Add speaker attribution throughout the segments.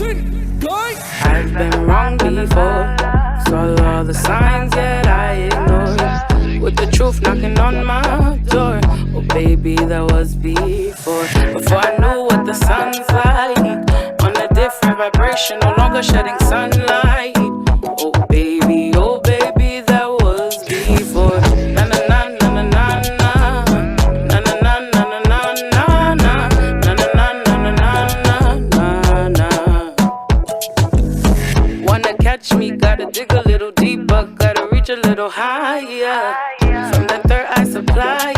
Speaker 1: I've been wrong before, saw all the signs yet I ignored, with the truth knocking on my door. Oh baby, that was before I knew what the sun's like, on a different vibration, no longer shedding sunlight. Oh baby, that was before. Na na na na na na na, na na na na na na na, na na na na na na na. Wanna catch me, gotta dig a little deeper, gotta reach a little higher. From the third eye supply,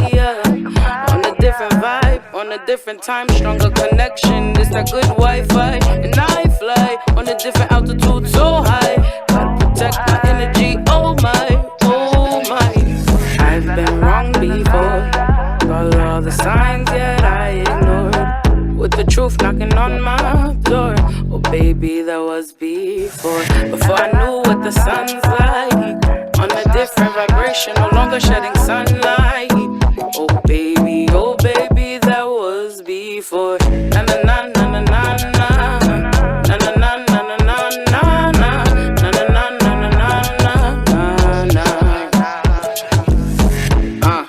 Speaker 1: on a different vibe, on a different time, stronger connection. It's that good Wi-Fi, and I fly on a different altitude, so high. Gotta protect my energy, oh my, oh my. I've been wrong before, all the signs yet I ignored, with the truth knocking on my door. Oh baby, that was before I knew what the sun's like, on a different vibration, no longer shedding sunlight. Oh baby, that was before. Na na na na na na na, na na na na na na na, na na na na na na na.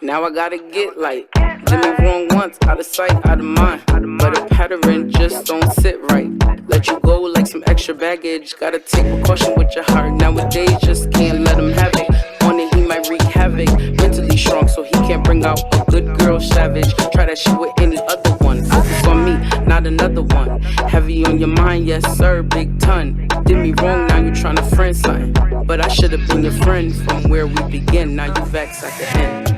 Speaker 1: Now I gotta get light. Did me wrong once, out of sight, out of mind. But a pattern just don't sit right. Let you go like some extra baggage. Gotta take precaution with your heart. Nowadays, just can't let him have it. On it, he might wreak havoc. Mentally strong, so he can't bring out a good girl savage. Try that shit with any other one. Focus on me, not another one. Heavy on your mind, yes sir, big ton. Did me wrong, now you tryna friend something. But I should've been your friend from where we begin. Now you vex at the end.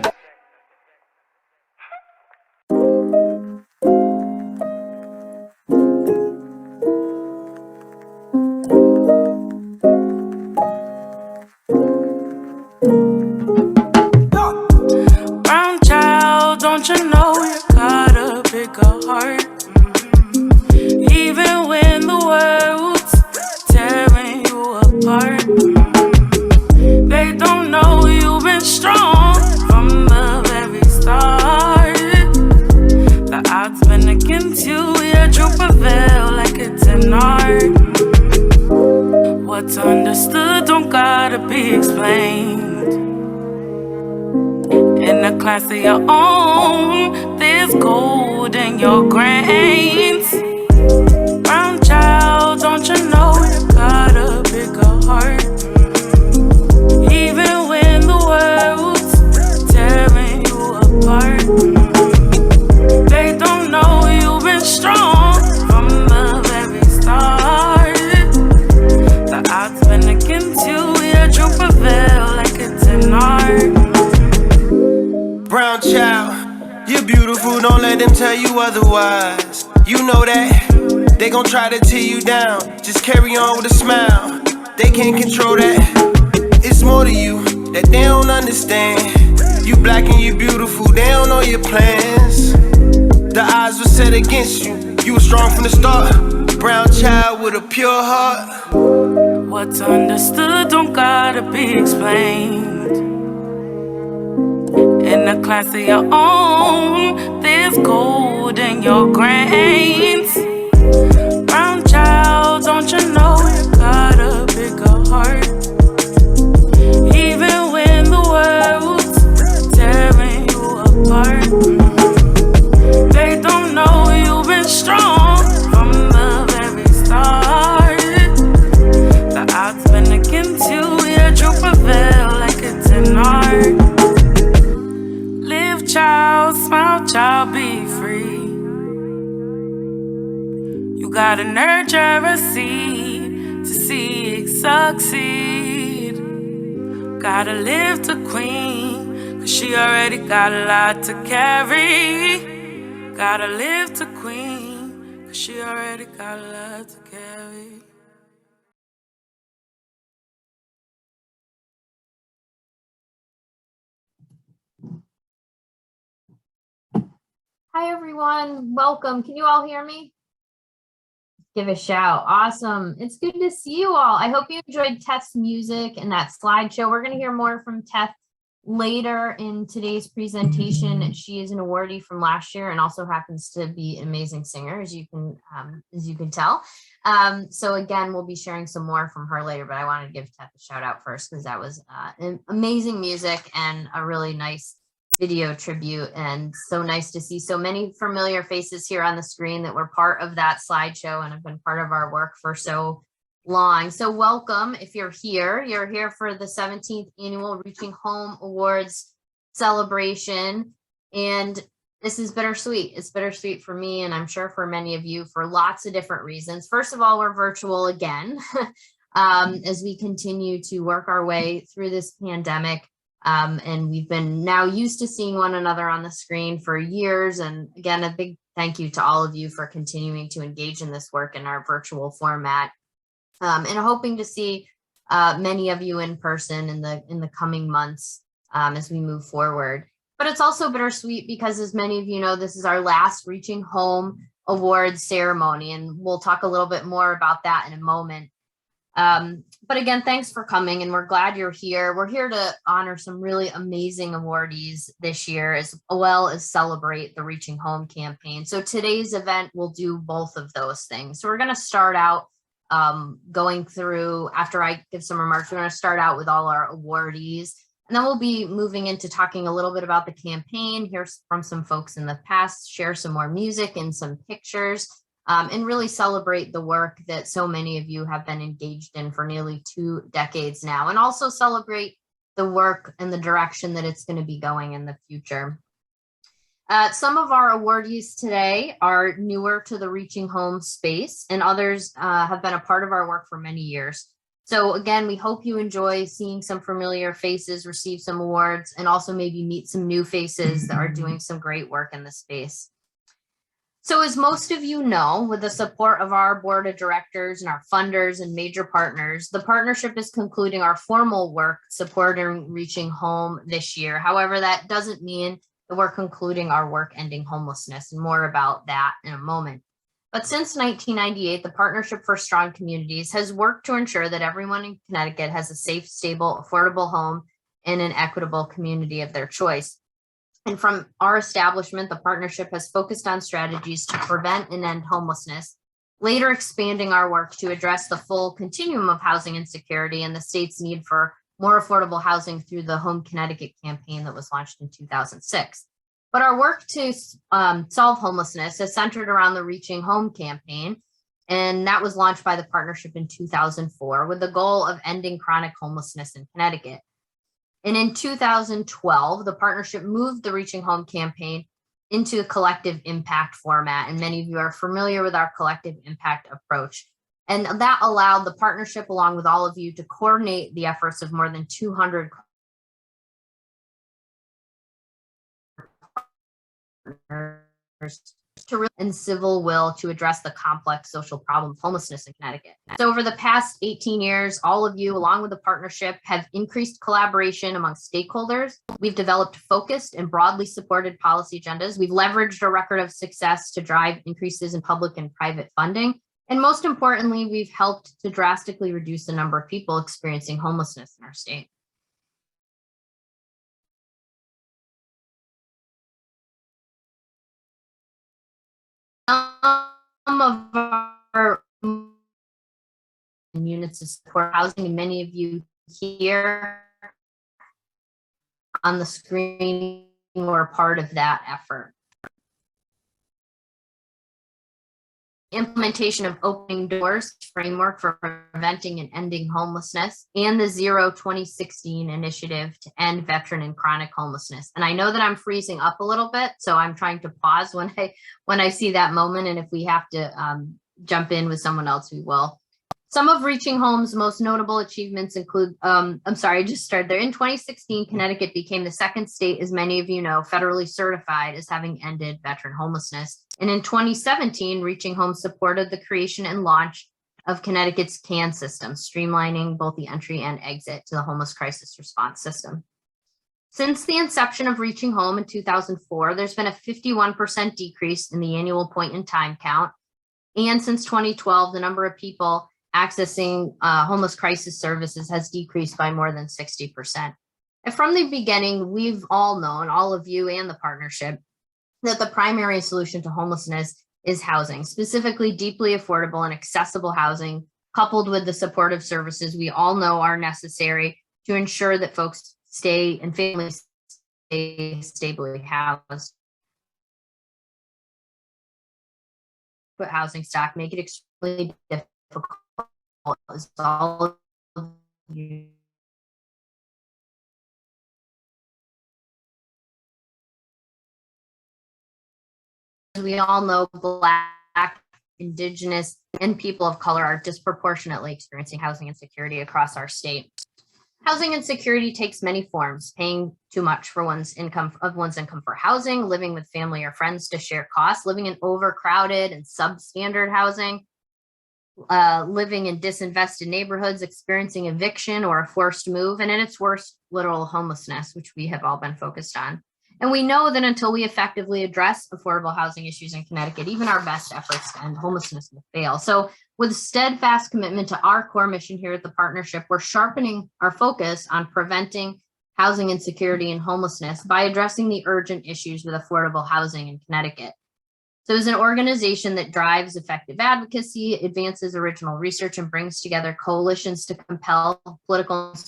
Speaker 2: Don't you know you got a bigger heart? Even when the world's tearing you apart, they don't know you've been strong from the very start. The odds been against you, yet you prevail like it's an art. What's understood don't gotta be explained. In a class of your own, there's gold in your grains. Brown child, don't you know you got a bigger heart? Even when the world's tearing you apart, they don't know you've been strong from the very start. The odds been against you, yet you prevail like it's an art.
Speaker 3: Brown child, you're beautiful, don't let them tell you otherwise. You know that, they gon' try to tear you down. Just carry on with a smile, they can't control that. It's more to you that they don't understand. You black and you beautiful, they don't know your plans. The odds were set against you, you were strong from the start. Brown child with a pure heart.
Speaker 2: What's understood don't gotta be explained. In a class of your own, there's gold in your grains. Brown child, don't you know you got a bigger heart? Even when the world's tearing you apart, they don't know you've been strong from the very start. The odds been against you, yet you prevail like it's an art. Child, smile, child, be free. You gotta nurture a seed to see it succeed. Gotta live to queen, cause she already got a lot to carry. Gotta live to queen, cause she already got a lot to carry.
Speaker 4: Hi everyone, welcome. Can you all hear me? Give a shout. Awesome. It's good to see you all. I hope you enjoyed Teth's music and that slideshow. We're going to hear more from Teth Later in today's presentation, she is an awardee from last year and also happens to be an amazing singer, as you can tell. So again, we'll be sharing some more from her later, but I wanted to give Teth a shout out first because that was amazing music and a really nice video tribute, and so nice to see so many familiar faces here on the screen that were part of that slideshow and have been part of our work for so long. So welcome. If you're here for the 17th annual Reaching Home Awards celebration, and this is bittersweet. It's bittersweet for me, and I'm sure for many of you, for lots of different reasons. First of all, we're virtual again as we continue to work our way through this pandemic. And we've been now used to seeing one another on the screen for years. And again, a big thank you to all of you for continuing to engage in this work in our virtual format. And hoping to see many of you in person in the coming months as we move forward. But it's also bittersweet because, as many of you know, this is our last Reaching Home Awards ceremony, and we'll talk a little bit more about that in a moment. But again, thanks for coming, and we're glad you're here. We're here to honor some really amazing awardees this year, as well as celebrate the Reaching Home campaign. So today's event will do both of those things. So we're going to start out going through, after I give some remarks, we're going to start out with all our awardees, and then we'll be moving into talking a little bit about the campaign, hear from some folks in the past, share some more music and some pictures, and really celebrate the work that so many of you have been engaged in for nearly 2 decades now, and also celebrate the work and the direction that it's going to be going in the future. Some of our awardees today are newer to the Reaching Home space, and others have been a part of our work for many years. So again, we hope you enjoy seeing some familiar faces, receive some awards, and also maybe meet some new faces that are doing some great work in the space. So as most of you know, with the support of our board of directors and our funders and major partners, the partnership is concluding our formal work supporting Reaching Home this year. However, that doesn't mean that we're concluding our work ending homelessness, and more about that in a moment. But since 1998, the Partnership for Strong Communities has worked to ensure that everyone in Connecticut has a safe, stable, affordable home in an equitable community of their choice. And from our establishment, the partnership has focused on strategies to prevent and end homelessness, later expanding our work to address the full continuum of housing insecurity and the state's need for more affordable housing through the Home Connecticut campaign that was launched in 2006. But our work to solve homelessness is centered around the Reaching Home campaign, and that was launched by the partnership in 2004 with the goal of ending chronic homelessness in Connecticut. And in 2012, the partnership moved the Reaching Home campaign into a collective impact format, and many of you are familiar with our collective impact approach. And that allowed the partnership, along with all of you, to coordinate the efforts of more than 200 partners and civil will to address the complex social problem of homelessness in Connecticut. So over the past 18 years, all of you, along with the partnership, have increased collaboration among stakeholders. We've developed focused and broadly supported policy agendas. We've leveraged a record of success to drive increases in public and private funding. And most importantly, we've helped to drastically reduce the number of people experiencing homelessness in our state. Some of our units of support housing, and many of you here on the screen were part of that effort. Implementation of Opening Doors framework for preventing and ending homelessness, and the Zero 2016 initiative to end veteran and chronic homelessness. And I know that I'm freezing up a little bit, so I'm trying to pause when I see that moment, and if we have to jump in with someone else, we will. Some of Reaching Home's most notable achievements include, I'm sorry, I just started there. In 2016, Connecticut became the second state, as many of you know, federally certified as having ended veteran homelessness. And in 2017, Reaching Home supported the creation and launch of Connecticut's CAN system, streamlining both the entry and exit to the homeless crisis response system. Since the inception of Reaching Home in 2004, there's been a 51% decrease in the annual point in time count. And since 2012, the number of people accessing homeless crisis services has decreased by more than 60%. And from the beginning, we've all known, all of you and the partnership, that the primary solution to homelessness is housing, specifically deeply affordable and accessible housing, coupled with the supportive services we all know are necessary to ensure that folks stay and families stay stably housed. But housing stock make it extremely difficult. As all of you we all know, Black, Indigenous, and people of color are disproportionately experiencing housing insecurity across our state. Housing insecurity takes many forms: paying too much for one's income for housing, living with family or friends to share costs, living in overcrowded and substandard housing, living in disinvested neighborhoods, experiencing eviction or a forced move, and in its worst, literal homelessness, which we have all been focused on. And we know that until we effectively address affordable housing issues in Connecticut, even our best efforts to end homelessness will fail. So with steadfast commitment to our core mission here at the partnership, we're sharpening our focus on preventing housing insecurity and homelessness by addressing the urgent issues with affordable housing in Connecticut. So as an organization that drives effective advocacy, advances original research, and brings together coalitions to compel political and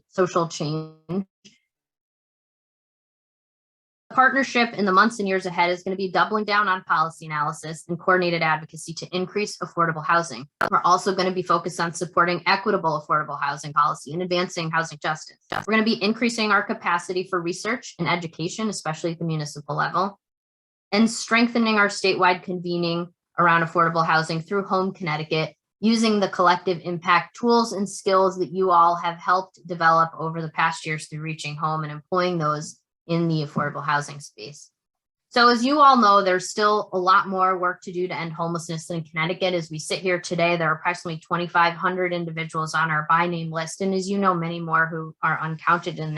Speaker 4: social change, partnership in the months and years ahead is going to be doubling down on policy analysis and coordinated advocacy to increase affordable housing. We're also going to be focused on supporting equitable affordable housing policy and advancing housing justice. We're going to be increasing our capacity for research and education, especially at the municipal level, and strengthening our statewide convening around affordable housing through Home Connecticut, using the collective impact tools and skills that you all have helped develop over the past years through Reaching Home and employing those in the affordable housing space. So as you all know, there's still a lot more work to do to end homelessness in Connecticut. As we sit here today, there are approximately 2,500 individuals on our by name list. And as you know, many more who are uncounted on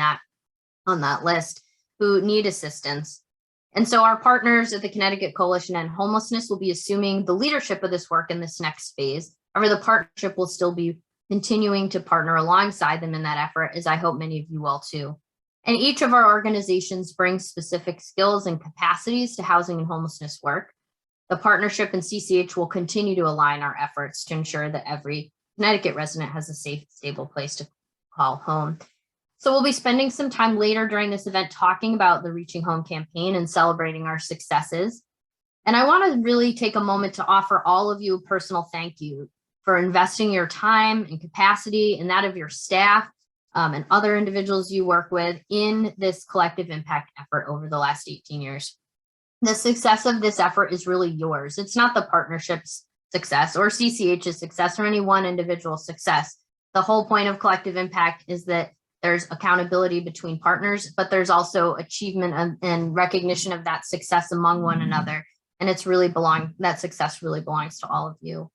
Speaker 4: that list who need assistance. And so our partners at the Connecticut Coalition on Homelessness will be assuming the leadership of this work in this next phase. However, the partnership will still be continuing to partner alongside them in that effort, as I hope many of you will too. And each of our organizations brings specific skills and capacities to housing and homelessness work. The partnership and CCH will continue to align our efforts to ensure that every Connecticut resident has a safe, stable place to call home. So we'll be spending some time later during this event talking about the Reaching Home campaign and celebrating our successes. And I want to really take a moment to offer all of you a personal thank you for investing your time and capacity and that of your staff and other individuals you work with in this collective impact effort over the last 18 years. The success of this effort is really yours. It's not the partnership's success or CCH's success or any one individual's success. The whole point of collective impact is that there's accountability between partners, but there's also achievement and recognition of that success among one another. And that success really belongs to all of you.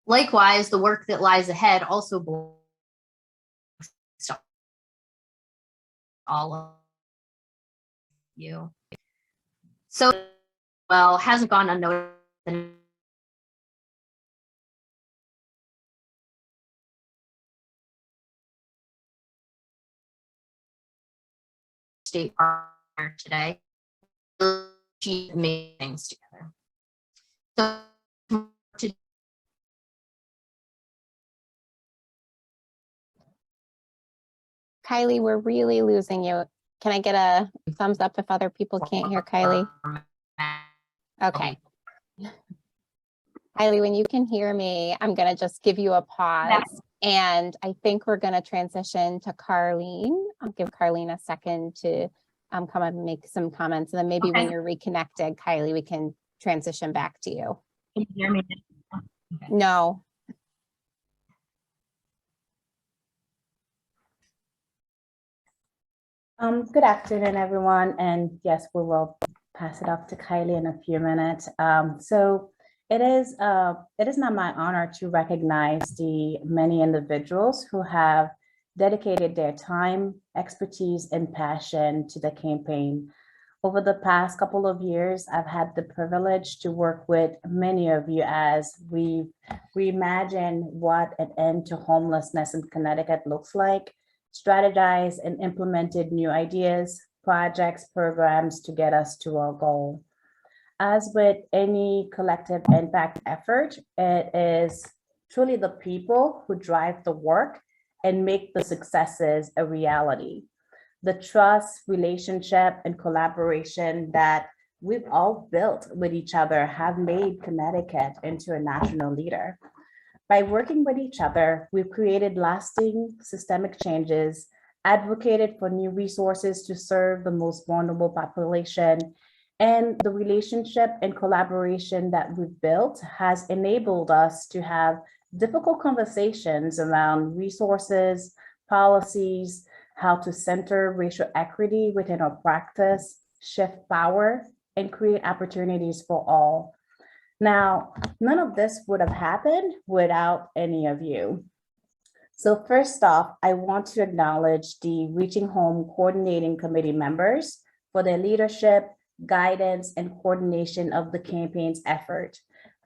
Speaker 4: Likewise, the work that lies ahead also belongs to all of you. So, well, hasn't gone unnoticed. State partner today, achieve amazing things together. So,
Speaker 5: Kylie, we're really losing you. Can I get a thumbs up if other people can't hear Kylie? Okay. Kylie, when you can hear me, I'm going to just give you a pause. And I think we're going to transition to Carlene. I'll give Carlene a second to come up and make some comments. And then maybe when you're reconnected, Kylie, we can transition back to you.
Speaker 4: Can you hear me? Okay.
Speaker 5: No.
Speaker 6: Good afternoon, everyone. And yes, we will pass it off to Kylie in a few minutes. So it is now my honor to recognize the many individuals who have dedicated their time, expertise, and passion to the campaign. Over the past couple of years, I've had the privilege to work with many of you as we reimagine what an end to homelessness in Connecticut looks like. strategized and implemented new ideas, projects, programs to get us to our goal. As with any collective impact effort, it is truly the people who drive the work and make the successes a reality. The trust, relationship, and collaboration that we've all built with each other have made Connecticut into a national leader. By working with each other, we've created lasting systemic changes, advocated for new resources to serve the most vulnerable population, and the relationship and collaboration that we've built has enabled us to have difficult conversations around resources, policies, how to center racial equity within our practice, shift power, and create opportunities for all. Now, none of this would have happened without any of you. So first off, I want to acknowledge the Reaching Home Coordinating Committee members for their leadership, guidance, and coordination of the campaign's effort.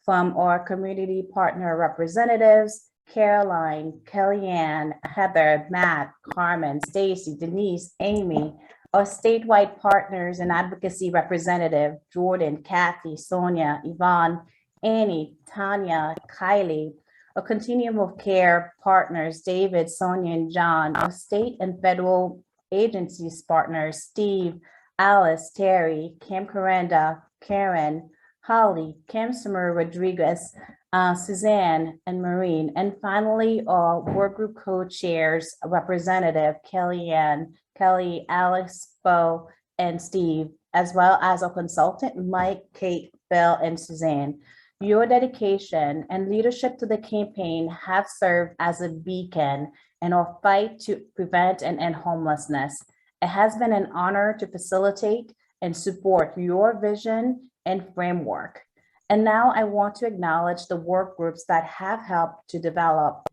Speaker 6: From our community partner representatives, Caroline, Kellyanne, Heather, Matt, Carmen, Stacy, Denise, Amy, our statewide partners and advocacy representative, Jordan, Kathy, Sonia, Yvonne, Annie, Tanya, Kylie, a continuum of care partners, David, Sonia, and John, our state and federal agencies partners, Steve, Alice, Terry, Kim Corenda, Karen, Holly, Kim Summer Rodriguez, Suzanne, and Maureen. And finally, our work group co-chairs, Representative Kellyanne, Kelly, Alex, Bo, and Steve, as well as our consultant, Mike, Kate, Bill, and Suzanne. Your dedication and leadership to the campaign have served as a beacon in our fight to prevent and end homelessness. It has been an honor to facilitate and support your vision and framework. And now I want to acknowledge the work groups that have helped to develop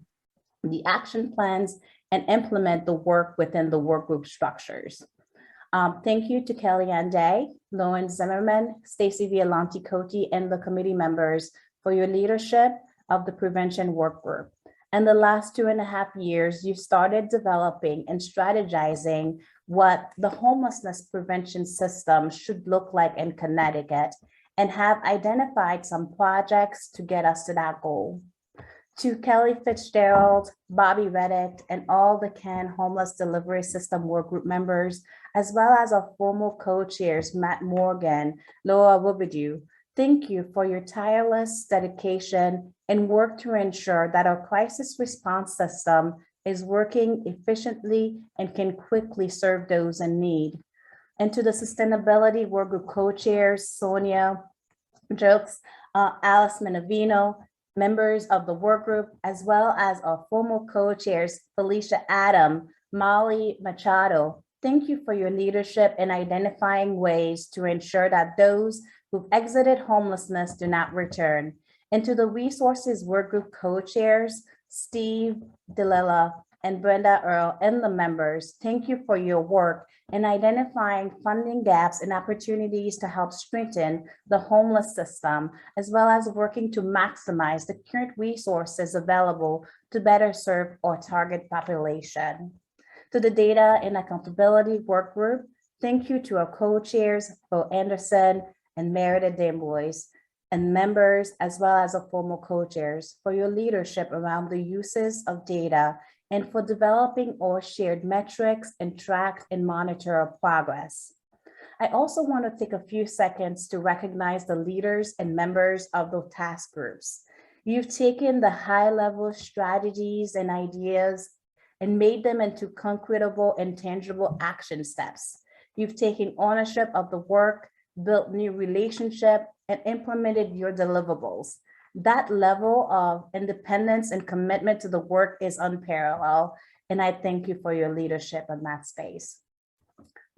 Speaker 6: the action plans and implement the work within the work group structures. Thank you to Kellyanne Day, Lauren Zimmerman, Stacy Violante-Cote, and the committee members for your leadership of the prevention work group. And the last 2.5 years, you started developing and strategizing what the homelessness prevention system should look like in Connecticut and have identified some projects to get us to that goal. To Kelly Fitzgerald, Bobby Reddick, and all the CAN Homeless Delivery System work group members, as well as our former co-chairs, Matt Morgan, Laura Wobedu, thank you for your tireless dedication and work to ensure that our crisis response system is working efficiently and can quickly serve those in need. And to the sustainability work group co-chairs, Sonia Jokes, Alison Rivino, members of the work group, as well as our former co-chairs, Felicia Adam, Molly Machado. Thank you for your leadership in identifying ways to ensure that those who've exited homelessness do not return. And to the resources work group co-chairs, Steve, Delela, and Brenda Earl, and the members, thank you for your work in identifying funding gaps and opportunities to help strengthen the homeless system, as well as working to maximize the current resources available to better serve our target population. To the data and accountability work group, thank you to our co-chairs, Bo Anderson and Meredith Dambois, and members, as well as our former co-chairs, for your leadership around the uses of data and for developing our shared metrics and track and monitor our progress. I also want to take a few seconds to recognize the leaders and members of the task groups. You've taken the high-level strategies and ideas and made them into concretable and tangible action steps. You've taken ownership of the work, built new relationships, and implemented your deliverables. That level of independence and commitment to the work is unparalleled, and I thank you for your leadership in that space.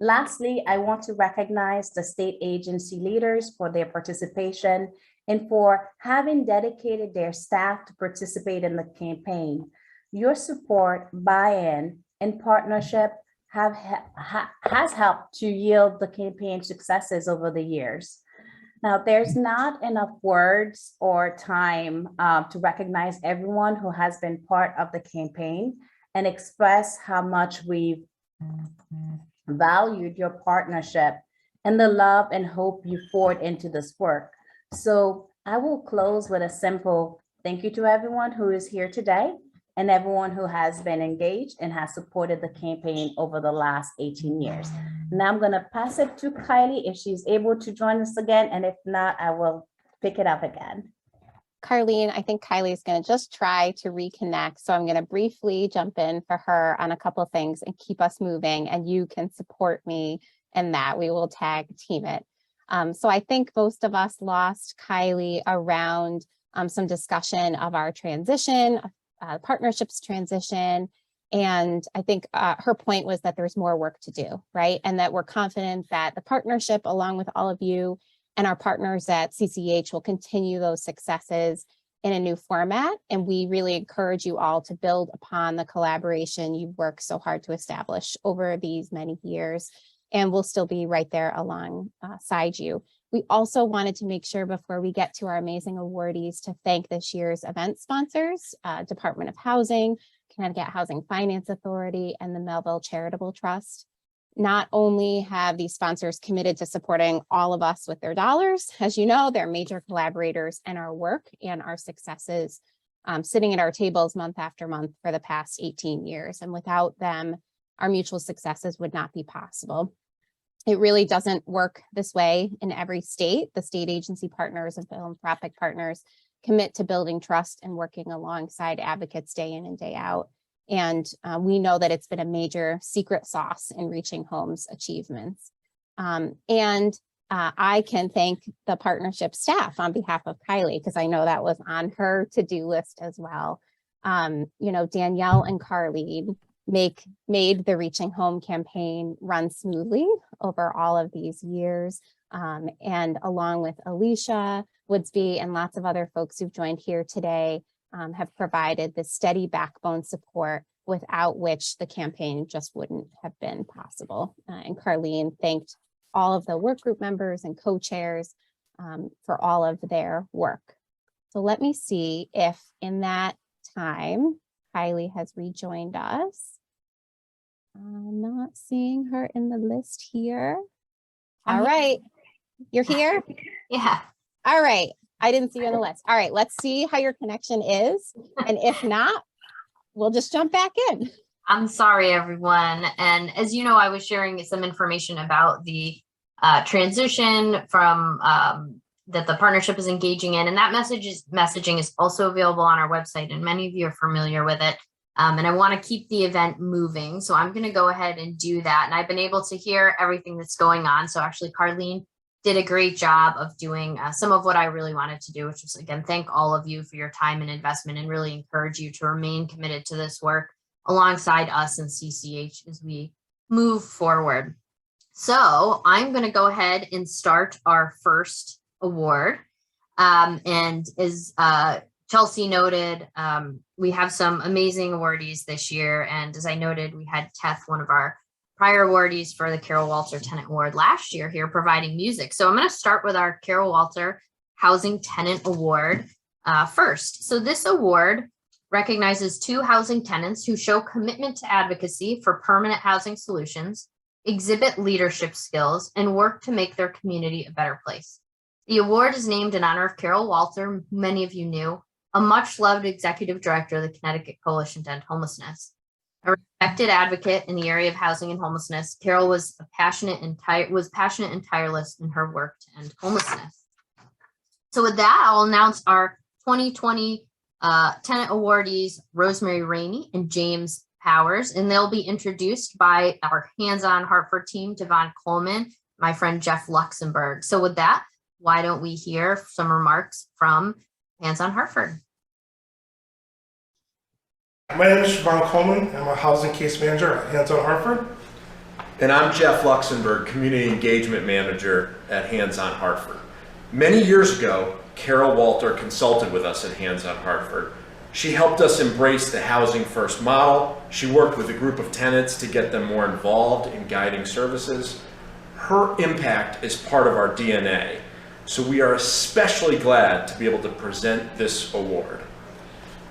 Speaker 6: Lastly, I want to recognize the state agency leaders for their participation and for having dedicated their staff to participate in the campaign. Your support, buy-in, and partnership has helped to yield the campaign successes over the years. Now, there's not enough words or time to recognize everyone who has been part of the campaign, and express how much we've valued your partnership and the love and hope you poured into this work. So I will close with a simple thank you to everyone who is here today and everyone who has been engaged and has supported the campaign over the last 18 years. Now I'm going to pass it to Kylie if she's able to join us again, and if not, I will pick it up again.
Speaker 5: Carleen, I think Kylie is going to just try to reconnect. So I'm going to briefly jump in for her on a couple of things and keep us moving, and you can support me in that. We will tag team it. So I think most of us lost Kylie around some discussion of our transition, partnerships transition. And I think her point was that there's more work to do, right? And that we're confident that the partnership, along with all of you and our partners at CCH, will continue those successes in a new format. And we really encourage you all to build upon the collaboration you've worked so hard to establish over these many years. And we'll still be right there alongside you. We also wanted to make sure before we get to our amazing awardees to thank this year's event sponsors, Department of Housing, Connecticut Housing Finance Authority, and the Melville Charitable Trust. Not only have these sponsors committed to supporting all of us with their dollars, as you know, they're major collaborators in our work and our successes, sitting at our tables month after month for the past 18 years. And without them, our mutual successes would not be possible. It really doesn't work this way in every state. The state agency partners and philanthropic partners commit to building trust and working alongside advocates day in and day out. And we know that it's been a major secret sauce in reaching home's achievements. I can thank the partnership staff on behalf of Kylie, because I know that was on her to-do list as well. Danielle and Carleen made the Reaching Home campaign run smoothly over all of these years. And along with Alicia Woodsby and lots of other folks who've joined here today, have provided the steady backbone support without which the campaign just wouldn't have been possible. And Carleen thanked all of the work group members and co-chairs for all of their work. So let me see if in that time, Kylie has rejoined us. I'm not seeing her in the list here. All right, you're here?
Speaker 4: Yeah.
Speaker 5: All right, I didn't see you on the list. All right, let's see how your connection is. And if not, we'll just jump back in.
Speaker 4: I'm sorry, everyone. And as you know, I was sharing some information about the transition from that the partnership is engaging in. And that messaging is also available on our website, and many of you are familiar with it. And I want to keep the event moving. So I'm going to go ahead and do that. And I've been able to hear everything that's going on. So actually, Carleen did a great job of doing some of what I really wanted to do, which is, again, thank all of you for your time and investment, and really encourage you to remain committed to this work alongside us and CCH as we move forward. So I'm going to go ahead and start our first award. And as Chelsea noted, we have some amazing awardees this year. And as I noted, we had Teth, one of our prior awardees for the Carroll Walter Tenant Award last year, here providing music. So I'm going to start with our Carroll Walter Housing Tenant Award first. So this award recognizes 2 housing tenants who show commitment to advocacy for permanent housing solutions, exhibit leadership skills, and work to make their community a better place. The award is named in honor of Carroll Walter, who many of you knew, a much-loved executive director of the Connecticut Coalition to End Homelessness. A respected advocate in the area of housing and homelessness, Carroll was passionate and tireless in her work to end homelessness. So with that, I'll announce our 2020 tenant awardees, Rosemary, Rainey, and James Powers, and they'll be introduced by our Hands-On Hartford team, Devon Coleman, my friend Jeff Luxembourg. So with that, why don't we hear some remarks from Hands-On Hartford?
Speaker 7: My name is Devon Coleman. I'm a housing case manager at Hands-On Hartford.
Speaker 8: And I'm Jeff Luxembourg, Community Engagement Manager at Hands-On Hartford. Many years ago, Carroll Walter consulted with us at Hands-On Hartford. She helped us embrace the Housing First model. She worked with a group of tenants to get them more involved in guiding services. Her impact is part of our DNA, so we are especially glad to be able to present this award.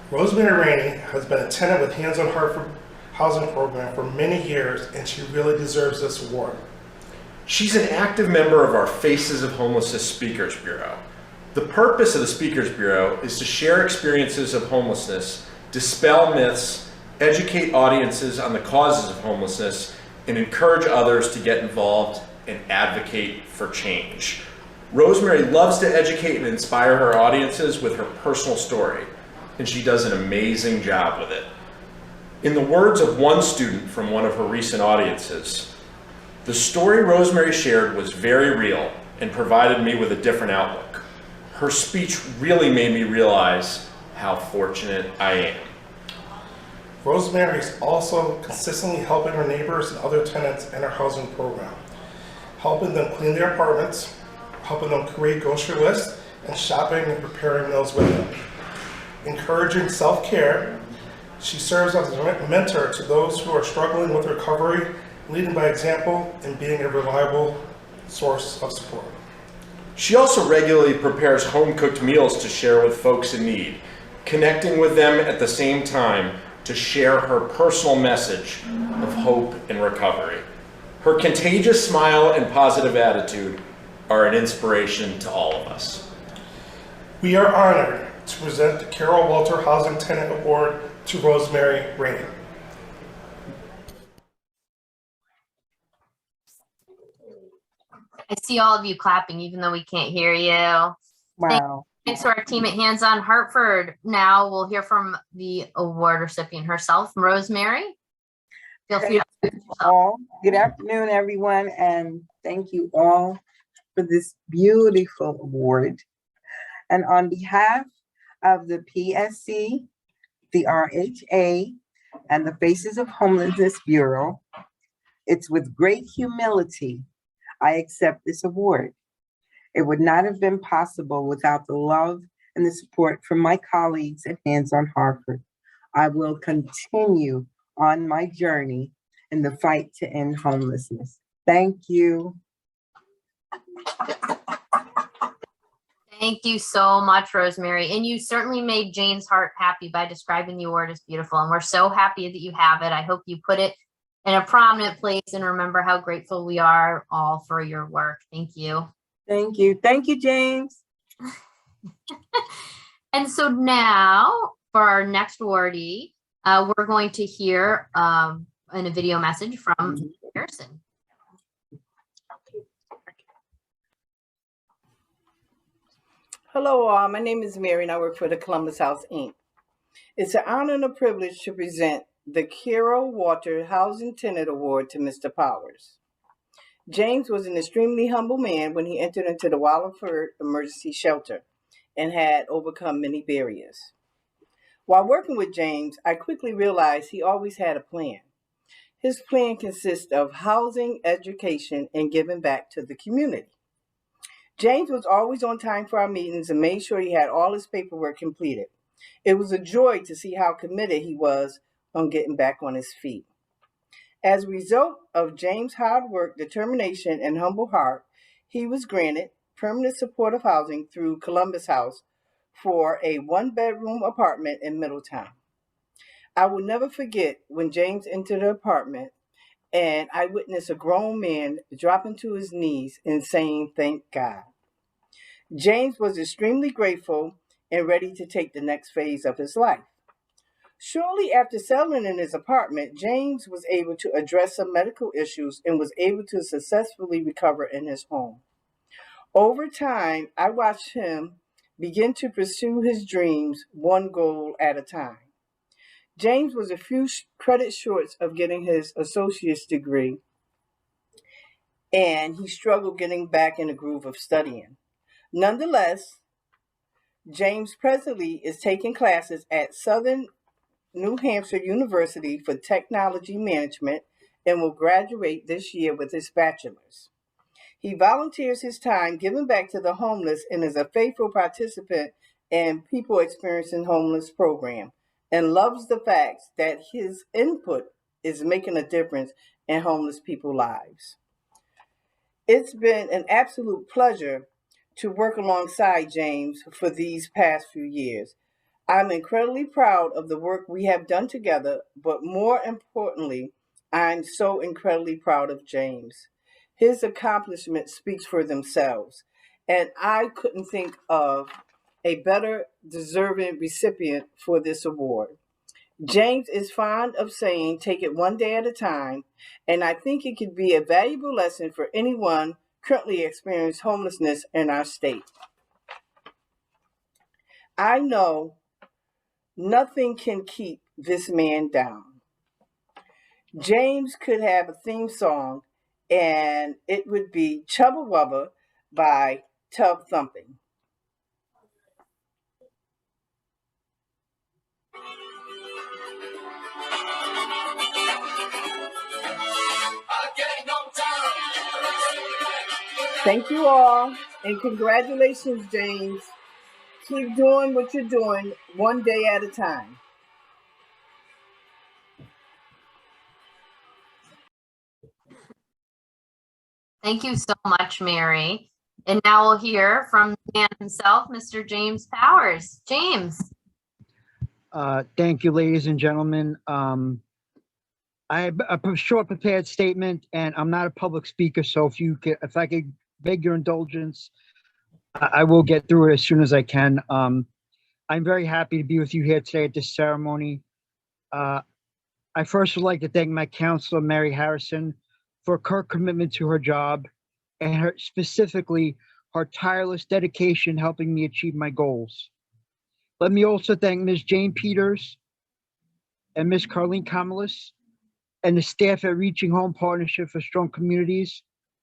Speaker 7: Rosemary Rainey has been a tenant with Hands-On Hartford housing program for many years, and she really deserves this award.
Speaker 8: She's an active member of our Faces of Homelessness Speakers Bureau. The purpose of the Speakers Bureau is to share experiences of homelessness, dispel myths, educate audiences on the causes of homelessness, and encourage others to get involved and advocate for change. Rosemary loves to educate and inspire her audiences with her personal story, and she does an amazing job with it. In the words of one student from one of her recent audiences, "The story Rosemary shared was very real and provided me with a different outlook. Her speech really made me realize how fortunate I am."
Speaker 7: Rosemary is also consistently helping her neighbors and other tenants in her housing program, helping them clean their apartments, helping them create grocery lists, and shopping and preparing meals with them. Encouraging self-care, she serves as a mentor to those who are struggling with recovery, leading by example and being a reliable source of support.
Speaker 8: She also regularly prepares home-cooked meals to share with folks in need, connecting with them at the same time to share her personal message of hope and recovery. Her contagious smile and positive attitude are an inspiration to all of us.
Speaker 7: We are honored to present the Carroll Walter Housing Tenant Award to Rosemary Rainey.
Speaker 4: I see all of you clapping, even though we can't hear you.
Speaker 9: Wow.
Speaker 4: Thanks to our team at Hands on Hartford. Now we'll hear from the award recipient herself, Rosemary. Feel free to
Speaker 9: All. Good afternoon, everyone, and thank you all for this beautiful award. And on behalf of the PSC, the RHA, and the Faces of Homelessness Bureau, it's with great humility I accept this award. It would not have been possible without the love and the support from my colleagues at Hands on Hartford. I will continue on my journey in the fight to end homelessness. Thank you.
Speaker 4: Thank you so much, Rosemary. And you certainly made Jane's heart happy by describing the award as beautiful. And we're so happy that you have it. I hope you put it in a prominent place and remember how grateful we are all for your work. Thank you.
Speaker 9: Thank you. Thank you, James.
Speaker 4: And so now for our next awardee, we're going to hear in a video message from Harrison.
Speaker 10: Hello all, my name is Mary and I work for the Columbus House, Inc. It's an honor and a privilege to present the Carroll Walter Housing Tenant Award to Mr. Powers. James was an extremely humble man when he entered into the Wallingford Emergency Shelter and had overcome many barriers. While working with James, I quickly realized he always had a plan. His plan consists of housing, education, and giving back to the community. James was always on time for our meetings and made sure he had all his paperwork completed. It was a joy to see how committed he was on getting back on his feet. As a result of James' hard work, determination, and humble heart, he was granted permanent supportive housing through Columbus House for a one-bedroom apartment in Middletown. I will never forget when James entered the apartment and I witnessed a grown man dropping to his knees and saying, "Thank God." James was extremely grateful and ready to take the next phase of his life. Shortly after settling in his apartment, James was able to address some medical issues and was able to successfully recover in his home. Over time, I watched him begin to pursue his dreams one goal at a time. James was a few credits short of getting his associate's degree, and he struggled getting back in the groove of studying. Nonetheless, James presently is taking classes at Southern New Hampshire University for Technology Management and will graduate this year with his bachelor's. He volunteers his time giving back to the homeless and is a faithful participant in People Experiencing Homeless program and loves the fact that his input is making a difference in homeless people's lives. It's been an absolute pleasure to work alongside James for these past few years. I'm incredibly proud of the work we have done together, but more importantly, I'm so incredibly proud of James. His accomplishments speak for themselves, and I couldn't think of a better deserving recipient for this award. James is fond of saying, take it one day at a time, and I think it could be a valuable lesson for anyone currently experiencing homelessness in our state. I know nothing can keep this man down. James could have a theme song, and it would be Chubba Wubba by Tub Thumping. Thank you all, and congratulations, James. Keep doing what you're doing one day at a time.
Speaker 4: Thank you so much, Mary. And now we'll hear from the man himself, Mr. James Powers. James.
Speaker 11: Thank you, ladies and gentlemen. I have a short prepared statement, and I'm not a public speaker, so if I could beg your indulgence, I will get through it as soon as I can. I'm very happy to be with you here today at this ceremony. I first would like to thank my counselor, Mary Harrison, for her commitment to her job and specifically her tireless dedication helping me achieve my goals. Let me also thank Ms. Jane Peters and Ms. Carlene Kamalis and the staff at Reaching Home Partnership for Strong Communities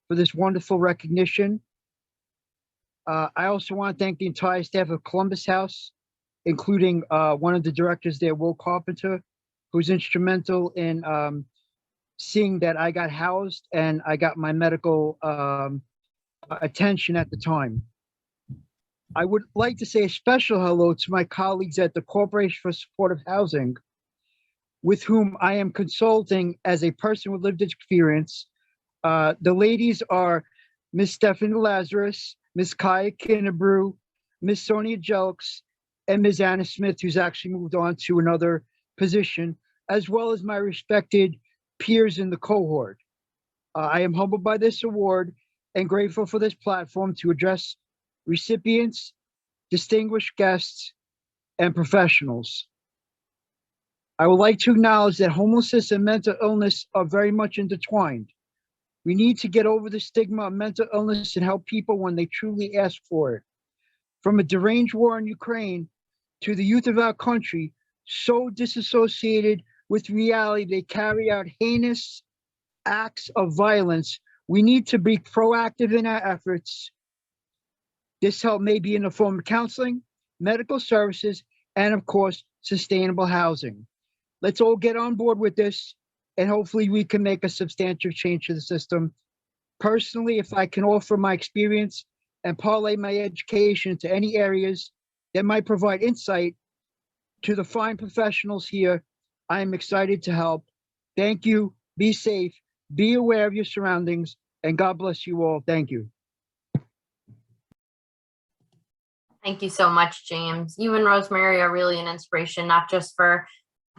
Speaker 11: for this wonderful recognition. I also want to thank the entire staff of Columbus House, including one of the directors there, Will Carpenter, who's instrumental in seeing that I got housed and I got my medical attention at the time. I would like to say a special hello to my colleagues at the Corporation for Supportive Housing, with whom I am consulting as a person with lived experience. The ladies are Miss Stephanie Lazarus, Miss Kaya Kinnebrew, Miss Sonia Jelks, and Ms. Anna Smith, who's actually moved on to another position, as well as my respected peers in the cohort. I am humbled by this award and grateful for this platform to address recipients, distinguished guests, and professionals. I would like to acknowledge that homelessness and mental illness are very much intertwined. We need to get over the stigma of mental illness and help people when they truly ask for it. From a deranged war in Ukraine to the youth of our country, so disassociated with reality, they carry out heinous acts of violence. We need to be proactive in our efforts. This help may be in the form of counseling, medical services, and of course, sustainable housing. Let's all get on board with this, and hopefully we can make a substantive change to the system. Personally, if I can offer my experience and parlay my education to any areas that might provide insight to the fine professionals here, I am excited to help. Thank you. Be safe. Be aware of your surroundings, and God bless you all. Thank you.
Speaker 4: Thank you so much, James. You and Rosemary are really an inspiration, not just for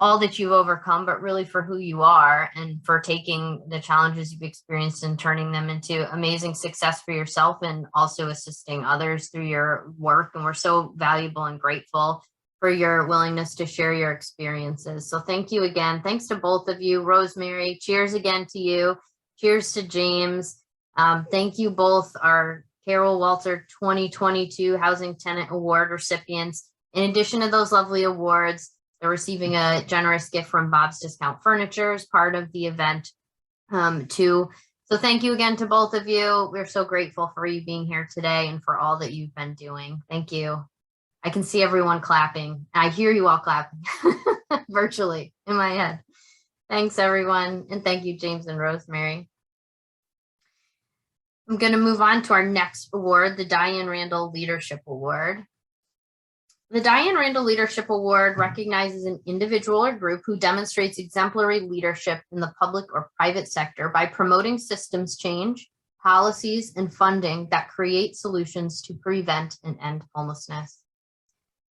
Speaker 4: all that you've overcome, but really for who you are and for taking the challenges you've experienced and turning them into amazing success for yourself and also assisting others through your work. And we're so valuable and grateful for your willingness to share your experiences. So thank you again. Thanks to both of you. Rosemary, cheers again to you. Cheers to James. Thank you both, our Carroll Walter 2022 Housing Tenant Award recipients. In addition to those lovely awards, they're receiving a generous gift from Bob's Discount Furniture as part of the event too. So thank you again to both of you. We're so grateful for you being here today and for all that you've been doing. Thank you. I can see everyone clapping. I hear you all clapping virtually in my head. Thanks, everyone. And thank you, James and Rosemary. I'm going to move on to our next award, the Diane Randall Leadership Award. The Diane Randall Leadership Award recognizes an individual or group who demonstrates exemplary leadership in the public or private sector by promoting systems change, policies, and funding that create solutions to prevent and end homelessness.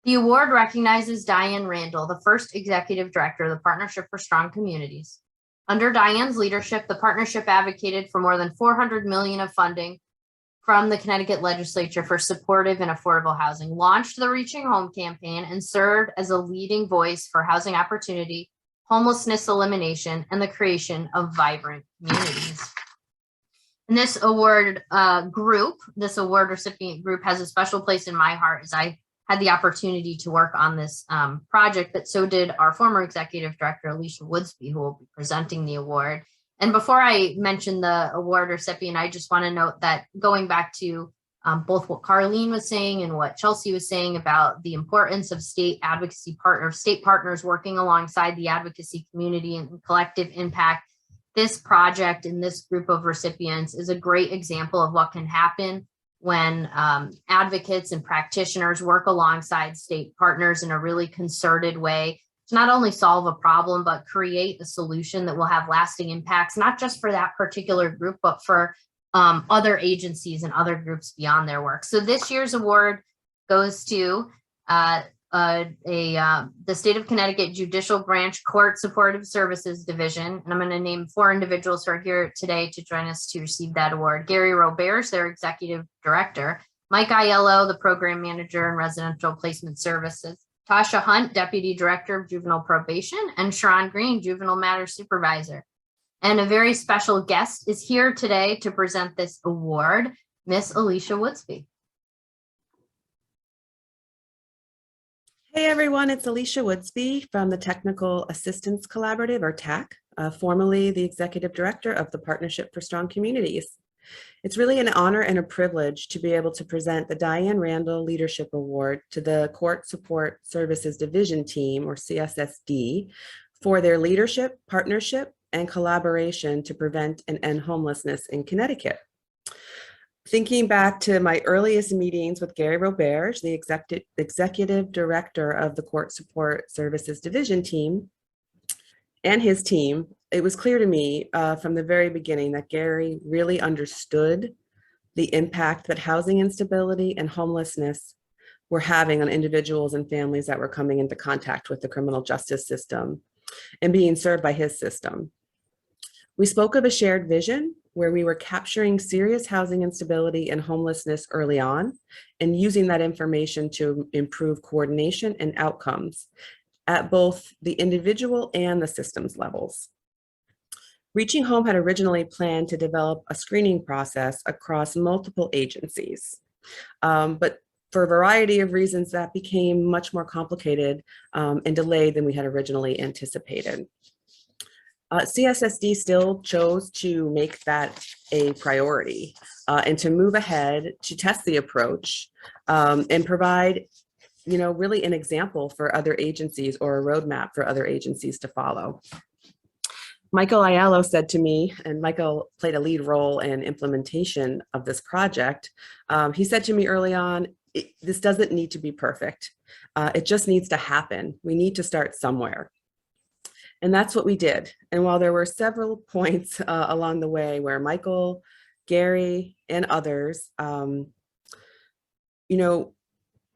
Speaker 4: The award recognizes Diane Randall, the first executive director of the Partnership for Strong Communities. Under Diane's leadership, the partnership advocated for more than $400 million of funding from the Connecticut legislature for supportive and affordable housing, launched the Reaching Home campaign, and served as a leading voice for housing opportunity, homelessness elimination, and the creation of vibrant communities. And this award recipient group has a special place in my heart, as I had the opportunity to work on this project, but so did our former executive director, Alicia Woodsby, who will be presenting the award. And before I mention the award recipient, I just want to note that going back to both what Carleen was saying and what Chelsea was saying about the importance of state advocacy state partners working alongside the advocacy community and collective impact, this project and this group of recipients is a great example of what can happen when advocates and practitioners work alongside state partners in a really concerted way to not only solve a problem, but create a solution that will have lasting impacts, not just for that particular group, but for other agencies and other groups beyond their work. So this year's award goes to the State of Connecticut Judicial Branch Court Supportive Services Division. And I'm going to name 4 individuals who are here today to join us to receive that award. Gary Roberts, their Executive Director. Mike Aiello, the Program Manager in Residential Placement Services. Tasha Hunt, Deputy Director of Juvenile Probation. And Sharon Green, Juvenile Matters Supervisor. And a very special guest is here today to present this award, Miss Alicia Woodsby.
Speaker 12: Hey everyone, it's Alicia Woodsby from the Technical Assistance Collaborative, or TAC, formerly the Executive Director of the Partnership for Strong Communities. It's really an honor and a privilege to be able to present the Diane Randall Leadership Award to the Court Support Services Division Team, or CSSD, for their leadership, partnership, and collaboration to prevent and end homelessness in Connecticut. Thinking back to my earliest meetings with Gary Roberts, the Executive Director of the Court Support Services Division Team, and his team, it was clear to me from the very beginning that Gary really understood the impact that housing instability and homelessness were having on individuals and families that were coming into contact with the criminal justice system and being served by his system. We spoke of a shared vision where we were capturing serious housing instability and homelessness early on and using that information to improve coordination and outcomes at both the individual and the systems levels. Reaching Home had originally planned to develop a screening process across multiple agencies, but for a variety of reasons that became much more complicated and delayed than we had originally anticipated. CSSD still chose to make that a priority and to move ahead to test the approach and provide, really an example for other agencies or a roadmap for other agencies to follow. Michael Aiello said to me, and Michael played a lead role in implementation of this project. He said to me early on, this doesn't need to be perfect. It just needs to happen. We need to start somewhere. And that's what we did. And while there were several points along the way where Michael, Gary, and others,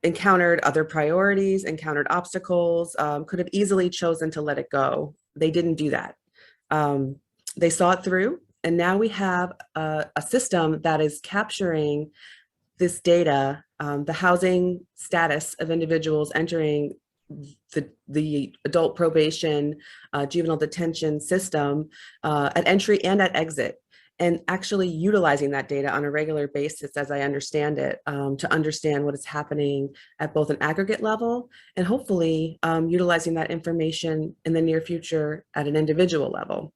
Speaker 12: encountered other priorities, encountered obstacles, could have easily chosen to let it go. They didn't do that. They saw it through, and now we have a system that is capturing this data, the housing status of individuals entering the adult probation, juvenile detention system at entry and at exit, and actually utilizing that data on a regular basis, as I understand it, to understand what is happening at both an aggregate level and hopefully utilizing that information in the near future at an individual level.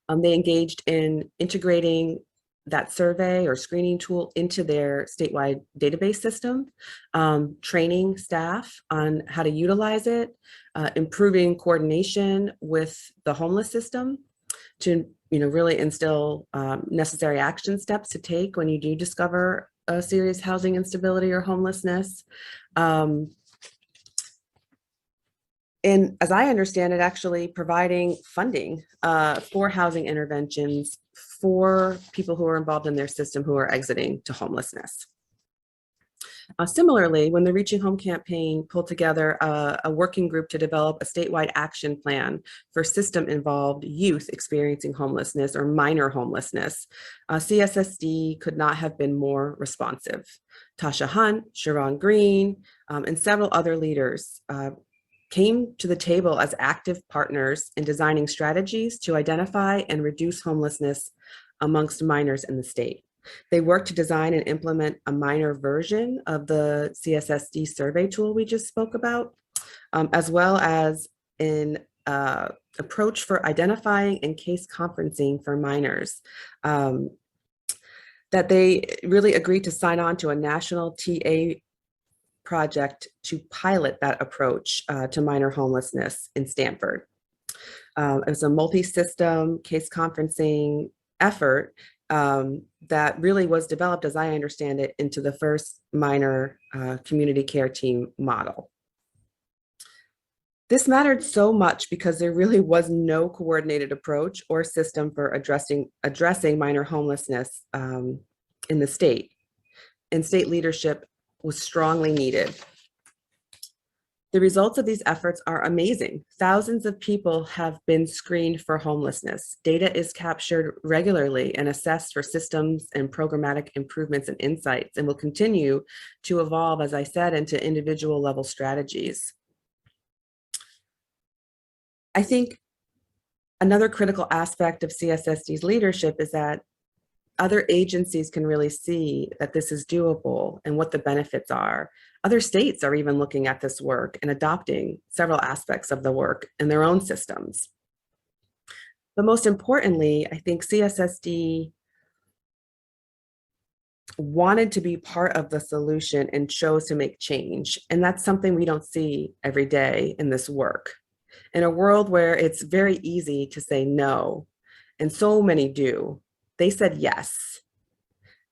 Speaker 12: They engaged in integrating that survey or screening tool into their statewide database system, training staff on how to utilize it, improving coordination with the homeless system to really instill necessary action steps to take when you do discover a serious housing instability or homelessness. And as I understand it, actually providing funding for housing interventions for people who are involved in their system who are exiting to homelessness. Similarly, when the Reaching Home campaign pulled together a working group to develop a statewide action plan for system-involved youth experiencing homelessness or minor homelessness, CSSD could not have been more responsive. Tasha Hunt, Sharon Green, and several other leaders came to the table as active partners in designing strategies to identify and reduce homelessness amongst minors in the state. They worked to design and implement a minor version of the CSSD survey tool we just spoke about, as well as an approach for identifying and case conferencing for minors. That they really agreed to sign on to a national TA project to pilot that approach to minor homelessness in Stanford. It was a multi-system case conferencing effort that really was developed, as I understand it, into the first minor community care team model. This mattered so much because there really was no coordinated approach or system for addressing minor homelessness in the state, and state leadership was strongly needed. The results of these efforts are amazing. Thousands of people have been screened for homelessness. Data is captured regularly and assessed for systems and programmatic improvements and insights, and will continue to evolve, as I said, into individual level strategies. I think another critical aspect of CSSD's leadership is that other agencies can really see that this is doable and what the benefits are. Other states are even looking at this work and adopting several aspects of the work in their own systems. But most importantly, I think CSSD wanted to be part of the solution and chose to make change. And that's something we don't see every day in this work. In a world where it's very easy to say no, and so many do, they said yes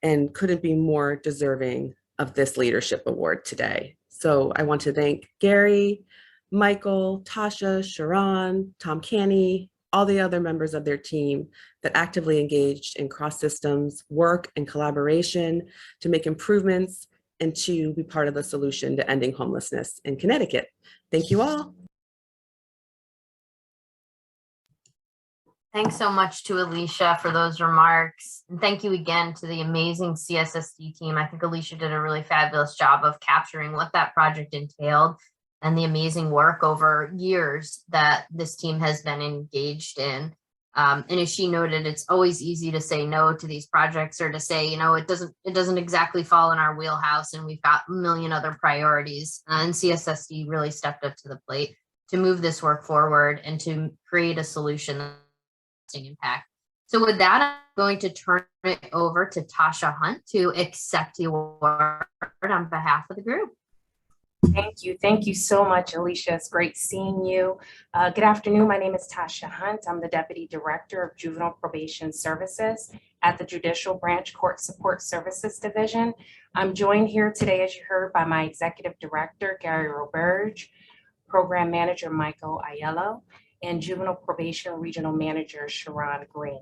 Speaker 12: and couldn't be more deserving of this leadership award today. So I want to thank Gary, Michael, Tasha, Sharon, Tom Canny, all the other members of their team that actively engaged in cross-systems work and collaboration to make improvements and to be part of the solution to ending homelessness in Connecticut. Thank you all.
Speaker 4: Thanks so much to Alicia for those remarks. And thank you again to the amazing CSSD team. I think Alicia did a really fabulous job of capturing what that project entailed and the amazing work over years that this team has been engaged in. And as she noted, it's always easy to say no to these projects or to say, you know, it doesn't exactly fall in our wheelhouse and we've got a million other priorities. And CSSD really stepped up to the plate to move this work forward and to create a solution impact. So with that, I'm going to turn it over to Tasha Hunt to accept the award on behalf of the group.
Speaker 13: Thank you. Thank you so much, Alicia. It's great seeing you. Good afternoon. My name is Tasha Hunt. I'm the Deputy Director of Juvenile Probation Services at the Judicial Branch Court Support Services Division. I'm joined here today, as you heard, by my Executive Director, Gary Roberge, Program Manager, Michael Aiello, and Juvenile Probation Regional Manager, Sharon Green.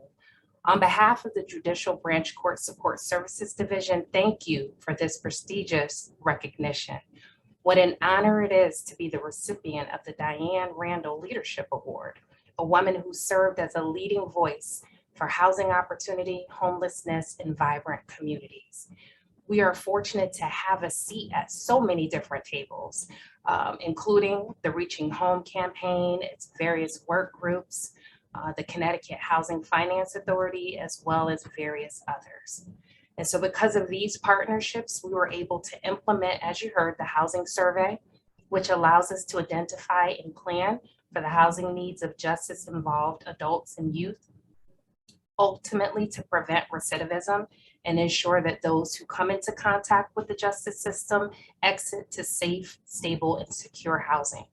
Speaker 13: On behalf of the Judicial Branch Court Support Services Division, thank you for this prestigious recognition. What an honor it is to be the recipient of the Diane Randall Leadership Award, a woman who served as a leading voice for housing opportunity, homelessness, and vibrant communities. We are fortunate to have a seat at so many different tables, including the Reaching Home campaign, its various work groups, the Connecticut Housing Finance Authority, as well as various others. And so because of these partnerships, we were able to implement, as you heard, the housing survey, which allows us to identify and plan for the housing needs of justice-involved adults and youth, ultimately to prevent recidivism and ensure that those who come into contact with the justice system exit to safe, stable, and secure housing.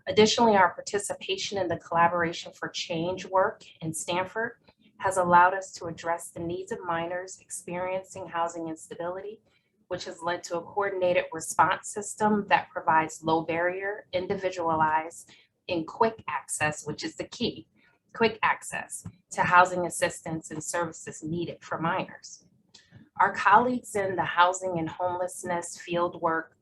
Speaker 13: Additionally, our participation in the Collaboration for Change work in Stanford has allowed us to address the needs of minors experiencing housing instability, which has led to a coordinated response system that provides low barrier, individualized, and quick access, which is the key, quick access to housing assistance and services needed for minors. Our colleagues in the housing and homelessness field work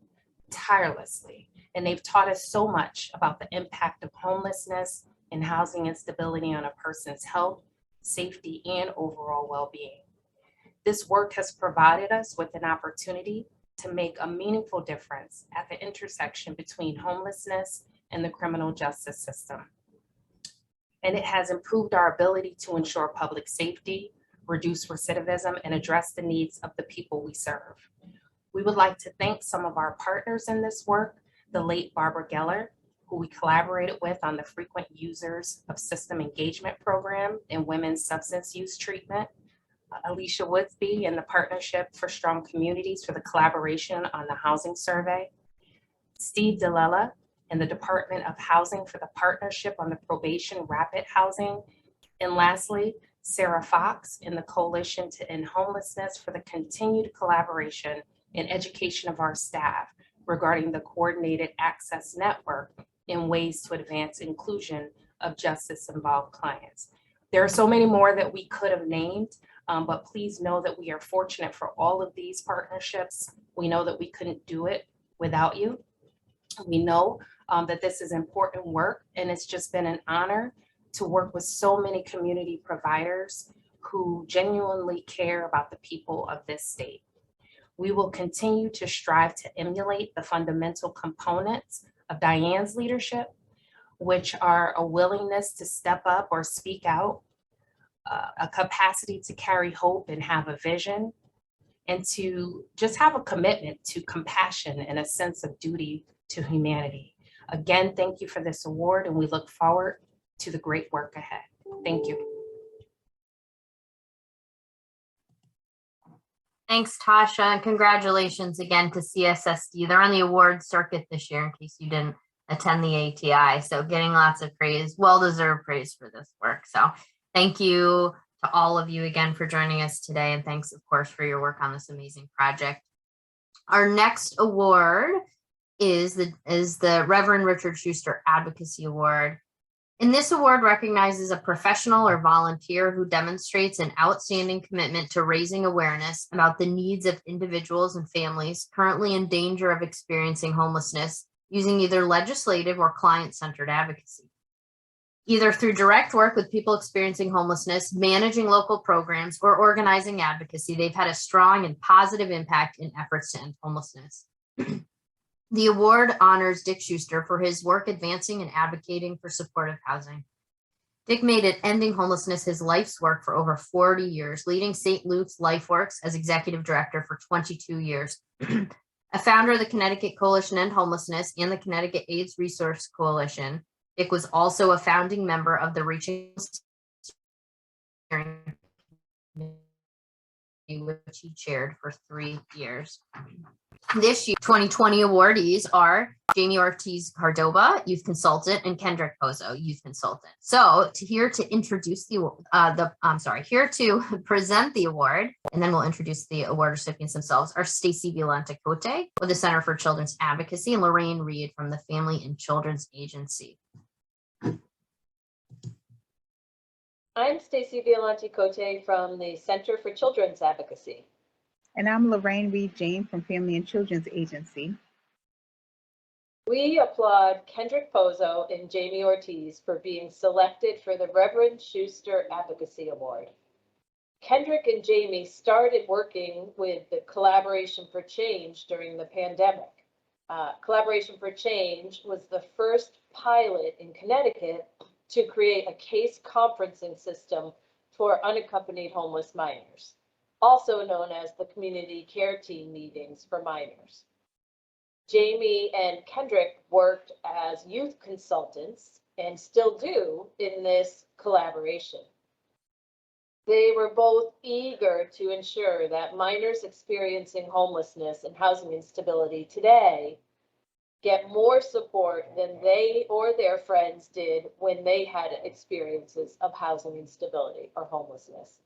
Speaker 13: tirelessly, and they've taught us so much about the impact of homelessness and housing instability on a person's health, safety, and overall well-being. This work has provided us with an opportunity to make a meaningful difference at the intersection between homelessness and the criminal justice system. And it has improved our ability to ensure public safety, reduce recidivism, and address the needs of the people we serve. We would like to thank some of our partners in this work, the late Barbara Geller, who we collaborated with on the Frequent Users of System Engagement Program in women's substance use treatment, Alicia Woodsby and the Partnership for Strong Communities for the collaboration on the housing survey, Steve Delela and the Department of Housing for the Partnership on the Probation Rapid Housing, and lastly, Sarah Fox in the Coalition to End Homelessness for the continued collaboration and education of our staff regarding the Coordinated Access Network in ways to advance inclusion of justice-involved clients. There are so many more that we could have named, but please know that we are fortunate for all of these partnerships. We know that we couldn't do it without you. We know that this is important work, and it's just been an honor to work with so many community providers who genuinely care about the people of this state. We will continue to strive to emulate the fundamental components of Diane's leadership, which are a willingness to step up or speak out, a capacity to carry hope and have a vision, and to just have a commitment to compassion and a sense of duty to humanity. Again, thank you for this award, and we look forward to the great work ahead. Thank you.
Speaker 4: Thanks, Tasha, and congratulations again to CSSD. They're on the awards circuit this year, in case you didn't attend the ATI. So getting lots of praise, well-deserved praise for this work. So thank you to all of you again for joining us today. And thanks, of course, for your work on this amazing project. Our next award is the Reverend Richard Schuster Advocacy Award. And this award recognizes a professional or volunteer who demonstrates an outstanding commitment to raising awareness about the needs of individuals and families currently in danger of experiencing homelessness using either legislative or client-centered advocacy. Either through direct work with people experiencing homelessness, managing local programs, or organizing advocacy, they've had a strong and positive impact in efforts to end homelessness. The award honors Dick Schuster for his work advancing and advocating for supportive housing. Dick made it ending homelessness his life's work for over 40 years, leading St. Luke's LifeWorks as executive director for 22 years. A founder of the Connecticut Coalition to End Homelessness and the Connecticut AIDS Resource Coalition, Dick was also a founding member of the Reaching Steering Committee, which he chaired for 3 years. This year, 2020 awardees are Jamie Ortiz Cardova, youth consultant, and Kendrick Pozo, youth consultant. So here to introduce here to present the award, and then we'll introduce the award recipients themselves, are Stacy Violante-Cote with the Center for Children's Advocacy and Lorraine Reed from the Family and Children's Agency.
Speaker 14: I'm Stacy Violante-Cote from the Center for Children's Advocacy.
Speaker 15: And I'm Lorraine Reed-Jane from Family and Children's Agency.
Speaker 14: We applaud Kendrick Pozo and Jamie Ortiz for being selected for the Reverend Schuster Advocacy Award. Kendrick and Jamie started working with the Collaboration for Change during the pandemic. Collaboration for Change was the first pilot in Connecticut to create a case conferencing system for unaccompanied homeless minors, also known as the community care team meetings for minors. Jamie and Kendrick worked as youth consultants and still do in this collaboration. They were both eager to ensure that minors experiencing homelessness and housing instability today get more support than they or their friends did when they had experiences of housing instability or homelessness.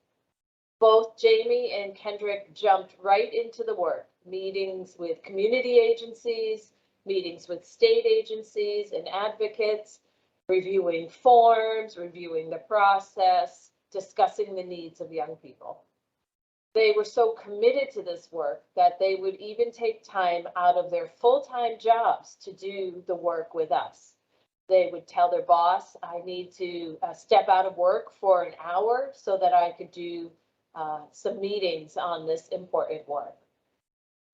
Speaker 14: Both Jamie and Kendrick jumped right into the work, meetings with community agencies, meetings with state agencies and advocates, reviewing forms, reviewing the process, discussing the needs of young people. They were so committed to this work that they would even take time out of their full-time jobs to do the work with us. They would tell their boss, I need to step out of work for an hour so that I could do some meetings on this important work.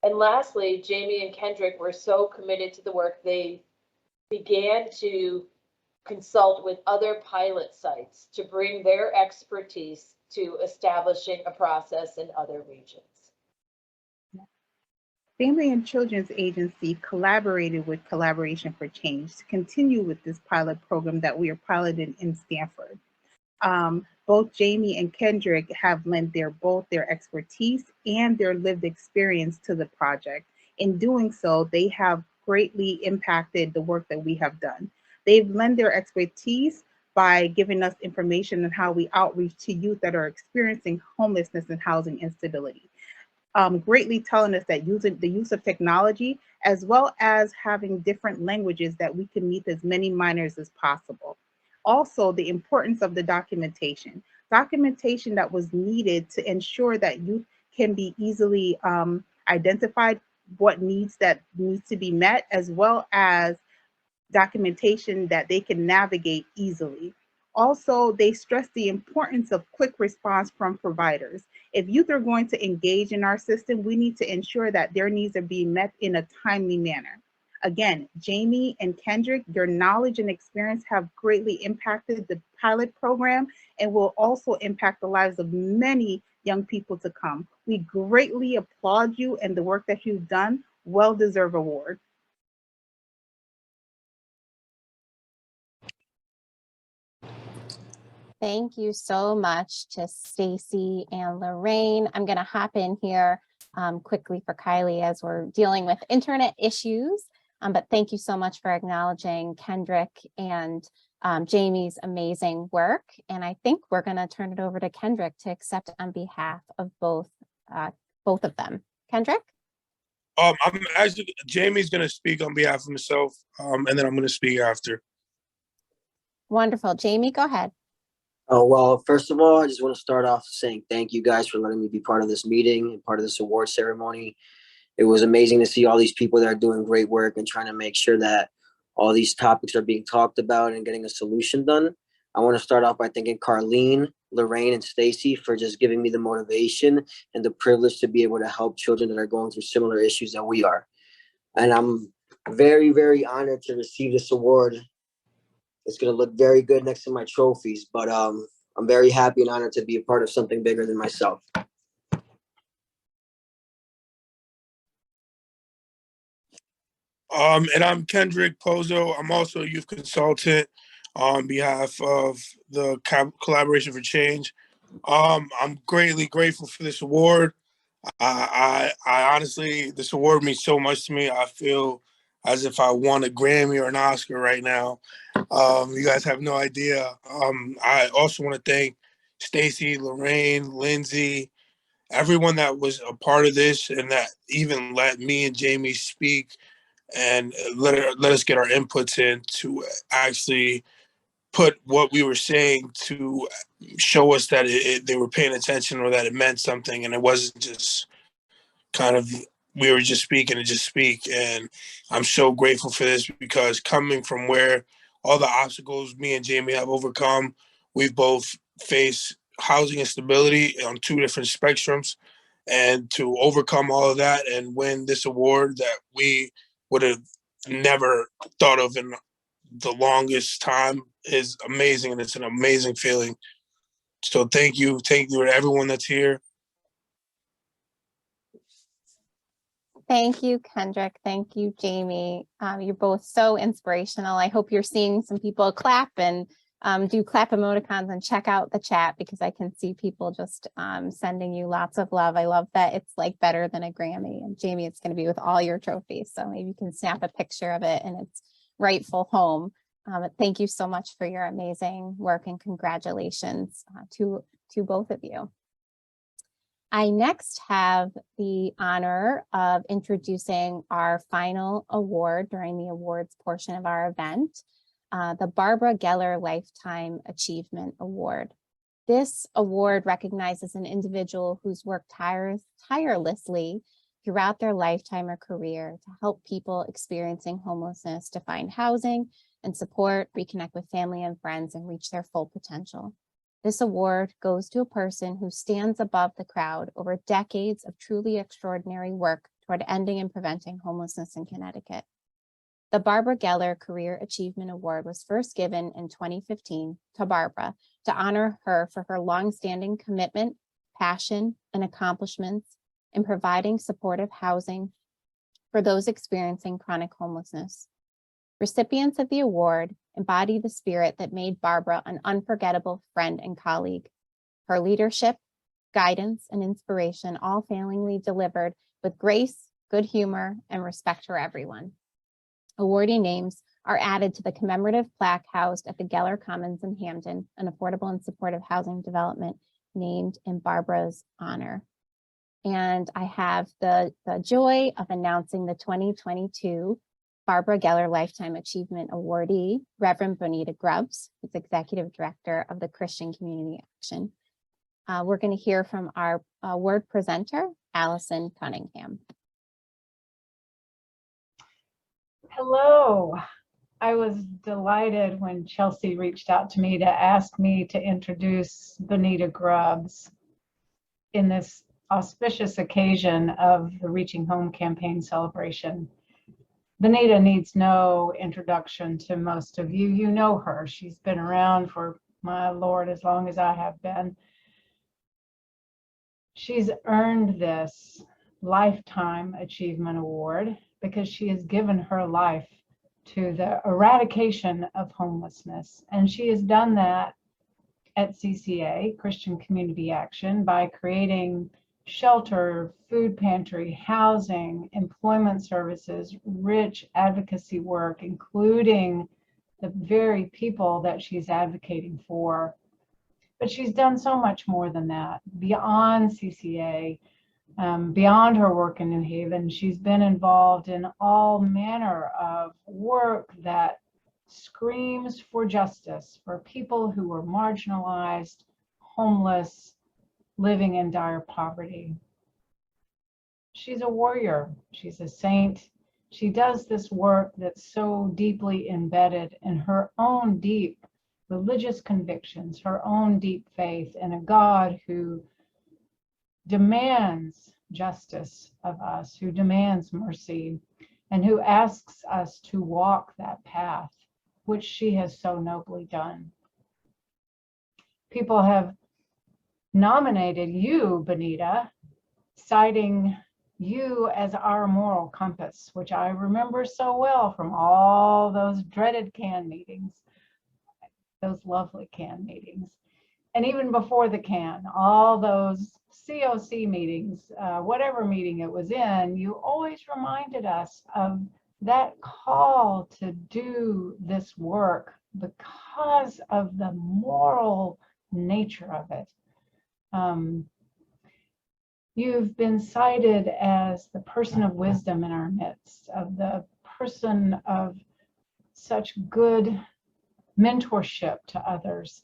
Speaker 14: And lastly, Jamie and Kendrick were so committed to the work, they began to consult with other pilot sites to bring their expertise to establishing a process in other regions.
Speaker 15: Family and Children's Agency collaborated with Collaboration for Change to continue with this pilot program that we are piloting in Stanford. Both Jamie and Kendrick have lent both their expertise and their lived experience to the project. In doing so, they have greatly impacted the work that we have done. They've lent their expertise by giving us information on how we outreach to youth that are experiencing homelessness and housing instability. Greatly telling us that using the use of technology, as well as having different languages, that we can meet as many minors as possible. Also, the importance of the documentation that was needed to ensure that youth can be easily identified, what needs to be met, as well as documentation that they can navigate easily. Also, they stress the importance of quick response from providers. If youth are going to engage in our system, we need to ensure that their needs are being met in a timely manner. Again, Jamie and Kendrick, your knowledge and experience have greatly impacted the pilot program and will also impact the lives of many young people to come. We greatly applaud you and the work that you've done. Well-deserved award.
Speaker 5: Thank you so much to Stacy and Lorraine. I'm going to hop in here quickly for Kylie as we're dealing with internet issues. But thank you so much for acknowledging Kendrick and Jamie's amazing work. And I think we're going to turn it over to Kendrick to accept on behalf of both of them. Kendrick?
Speaker 16: Jamie's going to speak on behalf of himself, and then I'm going to speak after.
Speaker 5: Wonderful. Jamie, go ahead.
Speaker 17: Oh, well, first of all, I just want to start off saying thank you guys for letting me be part of this meeting and part of this award ceremony. It was amazing to see all these people that are doing great work and trying to make sure that all these topics are being talked about and getting a solution done. I want to start off by thanking Carlene, Lorraine, and Stacy for just giving me the motivation and the privilege to be able to help children that are going through similar issues that we are. And I'm very, very honored to receive this award. It's going to look very good next to my trophies, but I'm very happy and honored to be a part of something bigger than myself.
Speaker 16: And I'm Kendrick Pozo. I'm also a youth consultant on behalf of the Collaboration for Change. I'm greatly grateful for this award. I honestly, this award means so much to me. I feel as if I won a Grammy or an Oscar right now. You guys have no idea. I also want to thank Stacy, Lorraine, Lindsay, everyone that was a part of this and that even let me and Jamie speak and let us get our inputs in to actually put what we were saying to show us that they were paying attention or that it meant something and it wasn't just kind of we were just speaking to just speak. And I'm so grateful for this because coming from where all the obstacles me and Jamie have overcome, we've both faced housing instability on two different spectrums. And to overcome all of that and win this award that we would have never thought of in the longest time is amazing. And it's an amazing feeling. So thank you. Thank you to everyone that's here.
Speaker 5: Thank you, Kendrick. Thank you, Jamie. You're both so inspirational. I hope you're seeing some people clap and do clap emoticons and check out the chat because I can see people just sending you lots of love. I love that it's like better than a Grammy. And Jamie, it's going to be with all your trophies. So maybe you can snap a picture of it in its rightful home. But thank you so much for your amazing work and congratulations to both of you. I next have the honor of introducing our final award during the awards portion of our event, the Barbara Geller Lifetime Achievement Award. This award recognizes an individual who's worked tirelessly throughout their lifetime or career to help people experiencing homelessness to find housing and support, reconnect with family and friends, and reach their full potential. This award goes to a person who stands above the crowd over decades of truly extraordinary work toward ending and preventing homelessness in Connecticut. The Barbara Geller Career Achievement Award was first given in 2015 to Barbara to honor her for her longstanding commitment, passion, and accomplishments in providing supportive housing for those experiencing chronic homelessness. Recipients of the award embody the spirit that made Barbara an unforgettable friend and colleague. Her leadership, guidance, and inspiration all failingly delivered with grace, good humor, and respect for everyone. Awardee names are added to the commemorative plaque housed at the Geller Commons in Hamden, an affordable and supportive housing development named in Barbara's honor. And I have the joy of announcing the 2022 Barbara Geller Lifetime Achievement Awardee, Reverend Bonita Grubbs, who's Executive Director of the Christian Community Action. We're going to hear from our award presenter, Alison Cunningham.
Speaker 18: Hello. I was delighted when Chelsea reached out to me to ask me to introduce Bonita Grubbs in this auspicious occasion of the Reaching Home campaign celebration. Bonita needs no introduction to most of you. You know her. She's been around for, my Lord, as long as I have been. She's earned this Lifetime Achievement Award because she has given her life to the eradication of homelessness. And she has done that at CCA, Christian Community Action, by creating shelter, food pantry, housing, employment services, rich advocacy work, including the very people that she's advocating for. But she's done so much more than that. Beyond CCA, beyond her work in New Haven, she's been involved in all manner of work that screams for justice for people who are marginalized, homeless, living in dire poverty. She's a warrior. She's a saint. She does this work that's so deeply embedded in her own deep religious convictions, her own deep faith in a God who demands justice of us, who demands mercy, and who asks us to walk that path, which she has so nobly done. People have nominated you, Bonita, citing you as our moral compass, which I remember so well from all those dreaded CAN meetings, those lovely CAN meetings. And even before the CAN, all those COC meetings, whatever meeting it was in, you always reminded us of that call to do this work because of the moral nature of it. You've been cited as the person of wisdom in our midst, of the person of such good mentorship to others,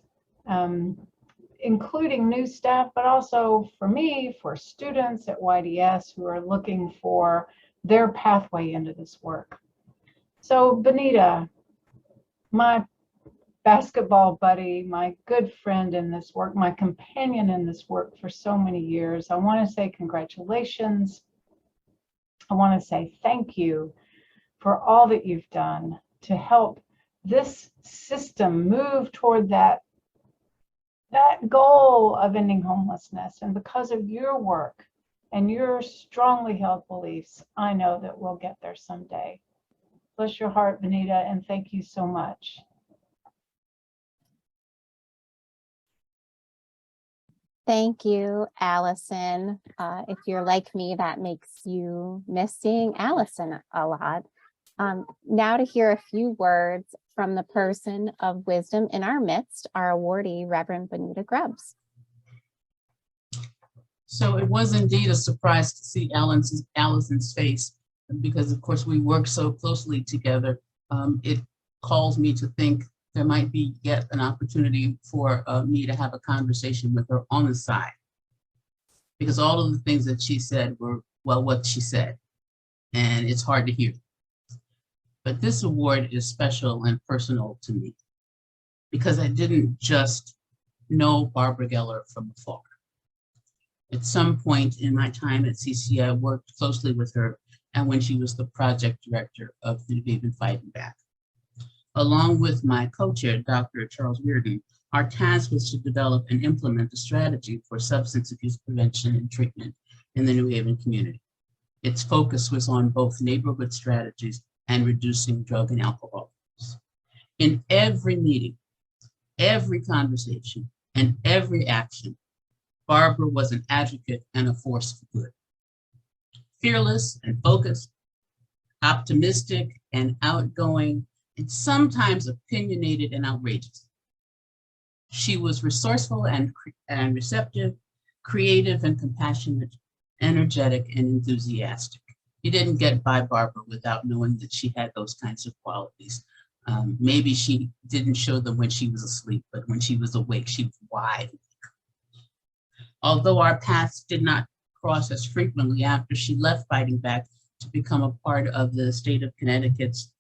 Speaker 18: including new staff, but also for me, for students at YDS who are looking for their pathway into this work. So Bonita, my basketball buddy, my good friend in this work, my companion in this work for so many years, I want to say congratulations. I want to say thank you for all that you've done to help this system move toward that goal of ending homelessness. And because of your work and your strongly held beliefs, I know that we'll get there someday. Bless your heart, Bonita, and thank you so much.
Speaker 5: Thank you, Alison. If you're like me, that makes you miss seeing Alison a lot. Now to hear a few words from the person of wisdom in our midst, our awardee, Reverend Bonita Grubbs.
Speaker 19: So it was indeed a surprise to see Alison's face, because of course we work so closely together. It calls me to think there might be yet an opportunity for me to have a conversation with her on the side. Because all of the things that she said were, well, what she said, and it's hard to hear. But this award is special and personal to me because I didn't just know Barbara Geller from afar. At some point in my time at CCA, I worked closely with her and when she was the project director of the New Haven Fighting Back. Along with my co-chair, Dr. Charles Reardon, our task was to develop and implement a strategy for substance abuse prevention and treatment in the New Haven community. Its focus was on both neighborhood strategies and reducing drug and alcohol use. In every meeting, every conversation, and every action, Barbara was an advocate and a force for good. Fearless and focused, optimistic and outgoing, and sometimes opinionated and outrageous. She was resourceful and receptive, creative and compassionate, energetic and enthusiastic. You didn't get by Barbara without knowing that she had those kinds of qualities. Maybe she didn't show them when she was asleep, but when she was awake, she was wide awake. Although our paths did not cross as frequently after she left Fighting Back to become a part of the state of Connecticut's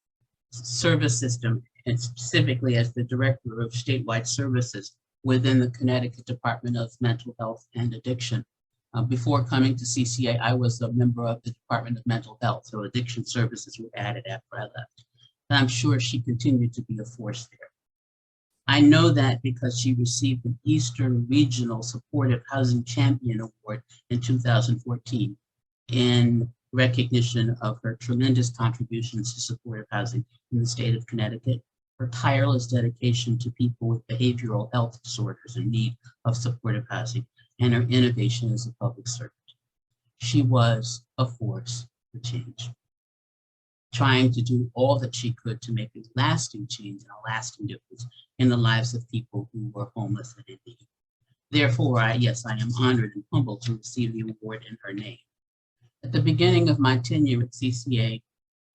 Speaker 19: service system, and specifically as the director of statewide services within the Connecticut Department of Mental Health and Addiction. Before coming to CCA, I was a member of the Department of Mental Health, so addiction services were added after I left. And I'm sure she continued to be a force there. I know that because she received the Eastern Regional Supportive Housing Champion Award in 2014 in recognition of her tremendous contributions to supportive housing in the state of Connecticut, her tireless dedication to people with behavioral health disorders in need of supportive housing, and her innovation as a public servant. She was a force for change, trying to do all that she could to make a lasting change and a lasting difference in the lives of people who were homeless and in need. Therefore, I am honored and humbled to receive the award in her name. At the beginning of my tenure at CCA,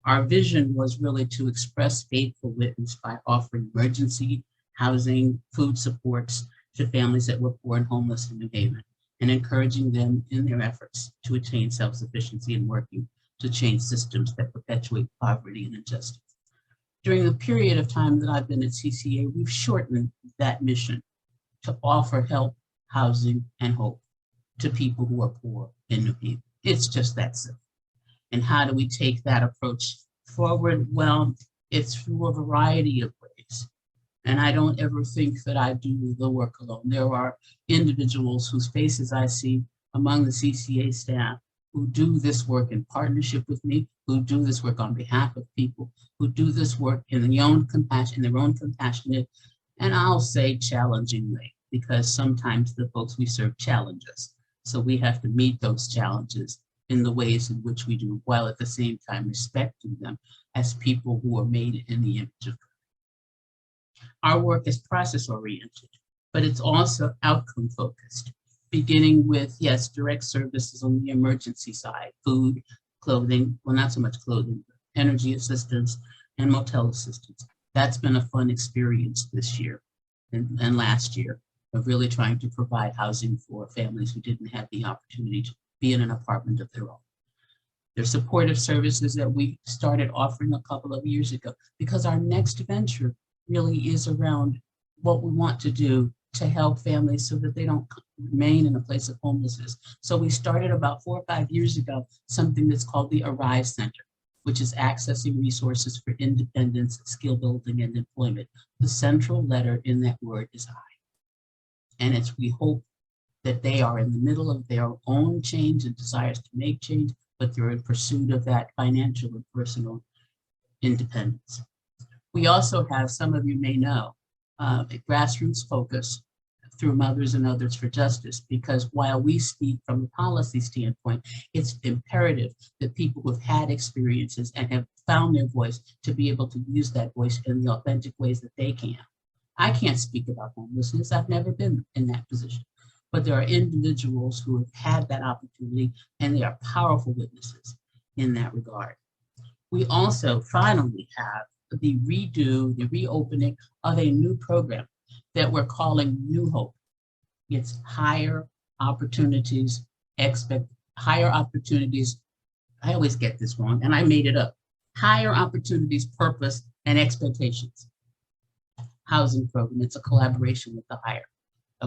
Speaker 19: our vision was really to express faithful witness by offering emergency housing, food supports to families that were poor and homeless in New Haven, and encouraging them in their efforts to attain self-sufficiency and working to change systems that perpetuate poverty and injustice. During the period of time that I've been at CCA, we've shortened that mission to offer help, housing, and hope to people who are poor in New Haven. It's just that simple. And how do we take that approach forward? Well, it's through a variety of ways. And I don't ever think that I do the work alone. There are individuals whose faces I see among the CCA staff who do this work in partnership with me, who do this work on behalf of people, who do this work in their own compassionate, and I'll say challenging way, because sometimes the folks we serve challenge us. So we have to meet those challenges in the ways in which we do, while at the same time respecting them as people who are made in the image of God. Our work is process-oriented, but it's also outcome-focused, beginning with, yes, direct services on the emergency side, food, clothing, well, not so much clothing, but energy assistance and motel assistance. That's been a fun experience this year and last year of really trying to provide housing for families who didn't have the opportunity to be in an apartment of their own. There's supportive services that we started offering a couple of years ago, because our next venture really is around what we want to do to help families so that they don't remain in a place of homelessness. So we started about 4 or 5 years ago, something that's called the Arise Center, which is accessing resources for independence, skill building, and employment. The central letter in that word is I. And we hope that they are in the middle of their own change and desires to make change, but they're in pursuit of that financial and personal independence. We also have, some of you may know, a grassroots focus through Mothers and Others for Justice, because while we speak from a policy standpoint, it's imperative that people who have had experiences and have found their voice to be able to use that voice in the authentic ways that they can. I can't speak about homelessness. I've never been in that position, but there are individuals who have had that opportunity, and they are powerful witnesses in that regard. We also finally have the reopening of a new program that we're calling New Hope. It's higher opportunities, higher opportunities. I always get this wrong, and I made it up. Higher opportunities, purpose, and expectations. Housing program. It's a collaboration with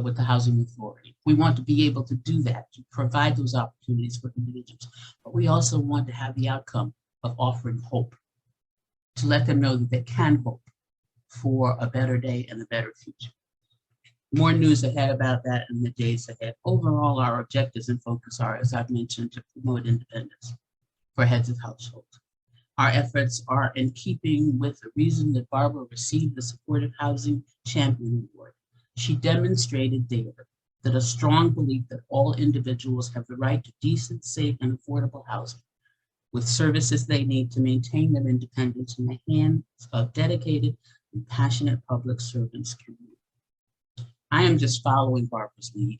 Speaker 19: with the Housing Authority. We want to be able to do that, to provide those opportunities for individuals, but we also want to have the outcome of offering hope, to let them know that they can hope for a better day and a better future. More news ahead about that in the days ahead. Overall, our objectives and focus are, as I've mentioned, to promote independence for heads of household. Our efforts are in keeping with the reason that Barbara received the Supportive Housing Champion Award. She demonstrated daily that a strong belief that all individuals have the right to decent, safe, and affordable housing with services they need to maintain their independence in the hands of dedicated and passionate public servants can be. I am just following Barbara's lead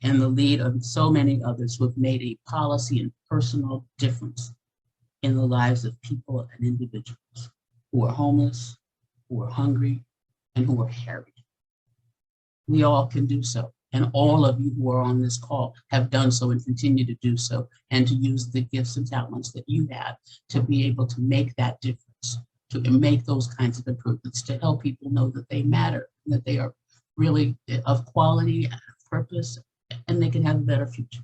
Speaker 19: and the lead of so many others who have made a policy and personal difference in the lives of people and individuals who are homeless, who are hungry, and who are harried. We all can do so. And all of you who are on this call have done so and continue to do so, and to use the gifts and talents that you have to be able to make that difference, to make those kinds of improvements, to help people know that they matter, and that they are really of quality and of purpose, and they can have a better future.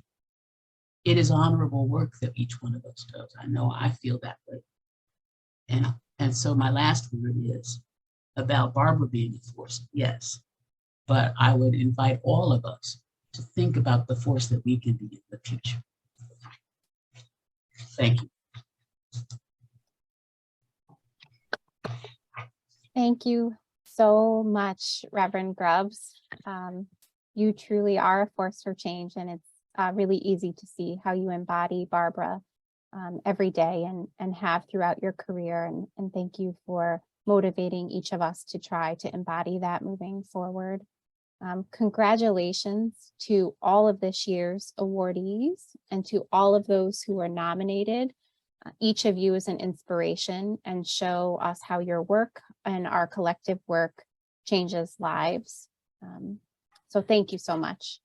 Speaker 19: It is honorable work that each one of us does. I know I feel that way. And so my last word is about Barbara being a force, yes. But I would invite all of us to think about the force that we can be in the future. Thank you.
Speaker 5: Thank you so much, Reverend Grubbs. You truly are a force for change, and it's really easy to see how you embody Barbara every day and have throughout your career. And thank you for motivating each of us to try to embody that moving forward. Congratulations to all of this year's awardees and to all of those who were nominated. Each of you is an inspiration and show us how your work and our collective work changes lives. So thank you so much.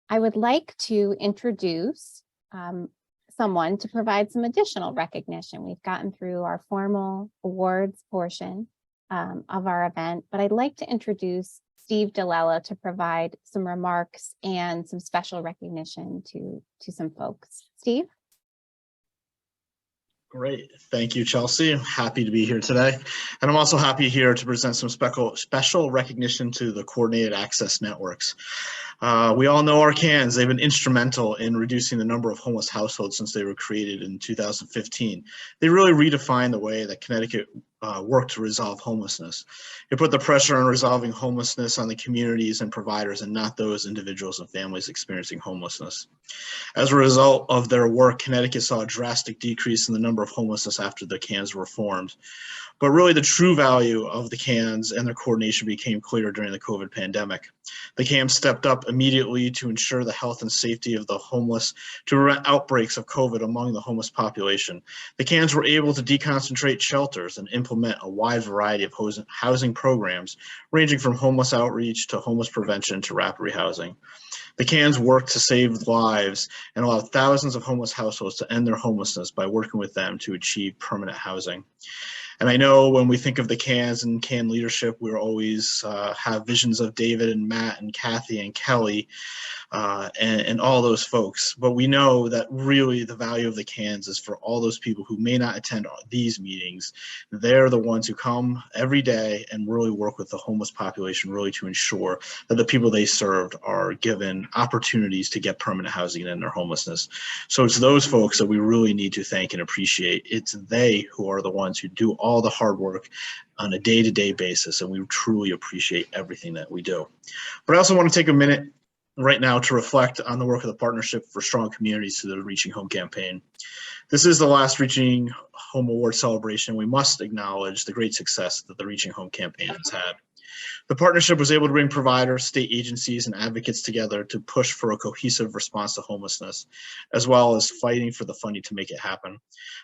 Speaker 5: I would like to introduce someone to provide some additional recognition. We've gotten through our formal awards portion of our event, but I'd like to introduce Steve Delela to provide some remarks and some special recognition to some folks. Steve?
Speaker 20: Great. Thank you, Chelsea. I'm happy to be here today. And I'm also happy here to present some special recognition to the Coordinated Access Networks. We all know our CANs. They've been instrumental in reducing the number of homeless households since they were created in 2015. They really redefined the way that Connecticut worked to resolve homelessness. It put the pressure on resolving homelessness on the communities and providers, and not those individuals and families experiencing homelessness. As a result of their work, Connecticut saw a drastic decrease in the number of homelessness after the CANs were formed. But really the true value of the CANs and their coordination became clear during the COVID pandemic. The CANs stepped up immediately to ensure the health and safety of the homeless, to prevent outbreaks of COVID among the homeless population. The CANs were able to deconcentrate shelters and implement a wide variety of housing programs, ranging from homeless outreach to homeless prevention to rapid rehousing. The CANs worked to save lives and allowed thousands of homeless households to end their homelessness by working with them to achieve permanent housing. And I know when we think of the CANs and CAN leadership, we always have visions of David and Matt and Kathy and Kelly and all those folks. But we know that really the value of the CANs is for all those people who may not attend these meetings. They're the ones who come every day and really work with the homeless population, really to ensure that the people they served are given opportunities to get permanent housing and end their homelessness. So it's those folks that we really need to thank and appreciate. It's they who are the ones who do all the hard work on a day-to-day basis, and we truly appreciate everything that we do. But I also want to take a minute right now to reflect on the work of the Partnership for Strong Communities through the Reaching Home campaign. This is the last Reaching Home Award celebration. We must acknowledge the great success that the Reaching Home campaign has had. The partnership was able to bring providers, state agencies, and advocates together to push for a cohesive response to homelessness, as well as fighting for the funding to make it happen.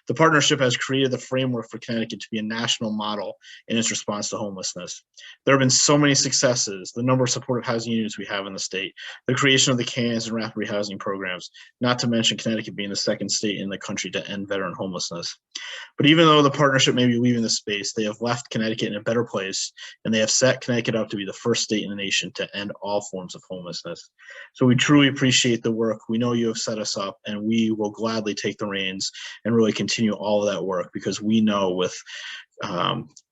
Speaker 20: The partnership has created the framework for Connecticut to be a national model in its response to homelessness. There have been so many successes, the number of supportive housing units we have in the state, the creation of the CANs and rapid rehousing programs, not to mention Connecticut being the second state in the country to end veteran homelessness. But even though the partnership may be leaving the space, they have left Connecticut in a better place, and they have set Connecticut up to be the first state in the nation to end all forms of homelessness. So we truly appreciate the work. We know you have set us up, and we will gladly take the reins and really continue all of that work, because we know with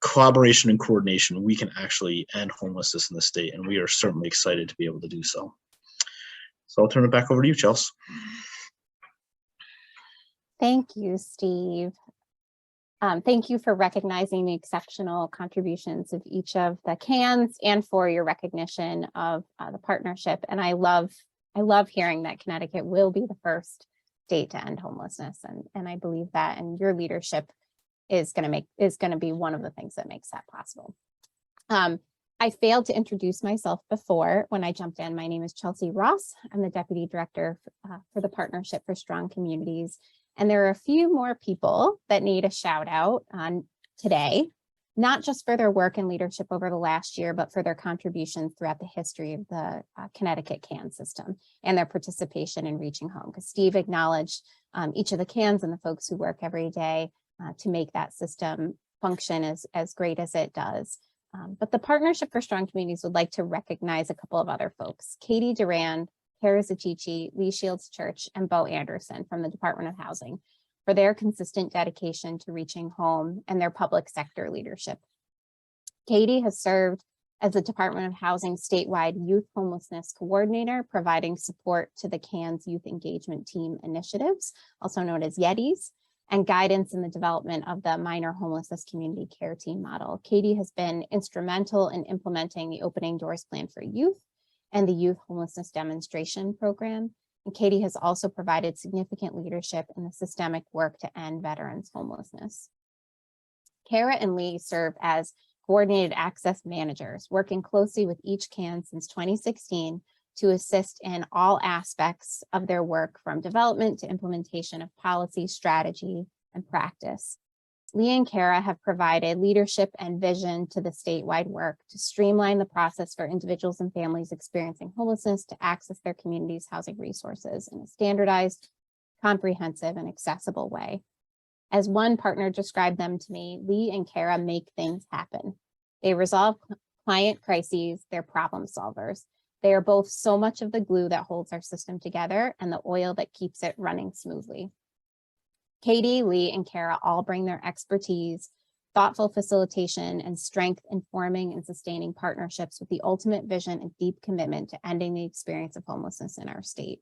Speaker 20: collaboration and coordination, we can actually end homelessness in the state, and we are certainly excited to be able to do so. So I'll turn it back over to you, Chelsea.
Speaker 5: Thank you, Steve. Thank you for recognizing the exceptional contributions of each of the CANs and for your recognition of the partnership. And I love hearing that Connecticut will be the first state to end homelessness. And I believe that, and your leadership is going to be one of the things that makes that possible. I failed to introduce myself before when I jumped in. My name is Chelsea Ross. I'm the Deputy Director for the Partnership for Strong Communities. And there are a few more people that need a shout out on today, not just for their work and leadership over the last year, but for their contributions throughout the history of the Connecticut CAN system and their participation in reaching home. Because Steve acknowledged each of the CANs and the folks who work every day to make that system function as great as it does. But the Partnership for Strong Communities would like to recognize a couple of other folks: Katie Durand, Kara Zachichi, Lee Shields Church, and Bo Anderson from the Department of Housing for their consistent dedication to reaching home and their public sector leadership. Katie has served as the Department of Housing statewide youth homelessness coordinator, providing support to the CAN's Youth Engagement Team initiatives, also known as YETIs, and guidance in the development of the minor homelessness community care team model. Katie has been instrumental in implementing the Opening Doors Plan for Youth and the Youth Homelessness Demonstration Program. And Katie has also provided significant leadership in the systemic work to end veterans' homelessness. Kara and Lee serve as coordinated access managers, working closely with each CAN since 2016 to assist in all aspects of their work, from development to implementation of policy, strategy, and practice. Lee and Kara have provided leadership and vision to the statewide work to streamline the process for individuals and families experiencing homelessness to access their community's housing resources in a standardized, comprehensive, and accessible way. As one partner described them to me, Lee and Kara make things happen. They resolve client crises, they're problem solvers. They are both so much of the glue that holds our system together and the oil that keeps it running smoothly. Katie, Lee, and Kara all bring their expertise, thoughtful facilitation, and strength in forming and sustaining partnerships with the ultimate vision and deep commitment to ending the experience of homelessness in our state.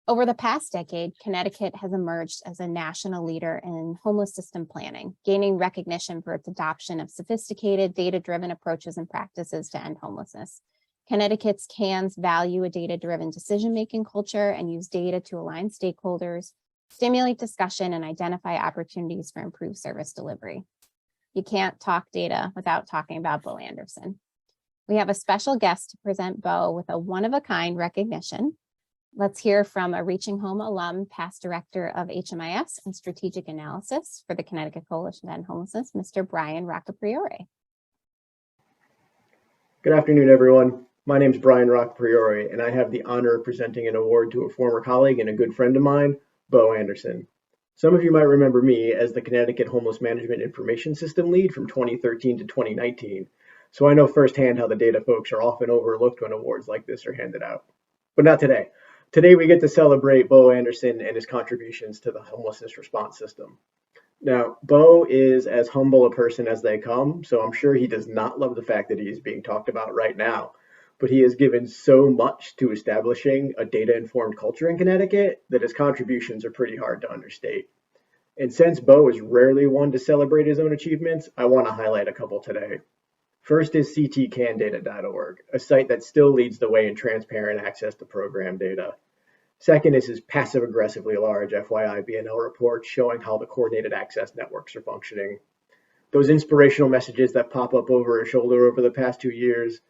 Speaker 5: Over the past decade, Connecticut has emerged as a national leader in homeless system planning, gaining recognition for its adoption of sophisticated, data-driven approaches and practices to end homelessness. Connecticut's CANs value a data-driven decision-making culture and use data to align stakeholders, stimulate discussion, and identify opportunities for improved service delivery. You can't talk data without talking about Bo Anderson. We have a special guest to present Bo with a one-of-a-kind recognition. Let's hear from a Reaching Home alum, past director of HMIS and strategic analysis for the Connecticut Coalition to End Homelessness, Mr. Brian Rocka Priori.
Speaker 21: Good afternoon, everyone. My name is Brian Rocka Priori, and I have the honor of presenting an award to a former colleague and a good friend of mine, Bo Anderson. Some of you might remember me as the Connecticut Homeless Management Information System lead from 2013 to 2019, so I know firsthand how the data folks are often overlooked when awards like this are handed out. But not today. Today we get to celebrate Bo Anderson and his contributions to the homelessness response system. Now, Bo is as humble a person as they come, so I'm sure he does not love the fact that he is being talked about right now. But he has given so much to establishing a data-informed culture in Connecticut that his contributions are pretty hard to understate. And since Bo is rarely one to celebrate his own achievements, I want to highlight a couple today. First is ctcandata.org, a site that still leads the way in transparent access to program data. Second is his passive-aggressively large FYI BNL report showing how the coordinated access networks are functioning. those inspirational messages that pop up over his shoulder over the past 2 years,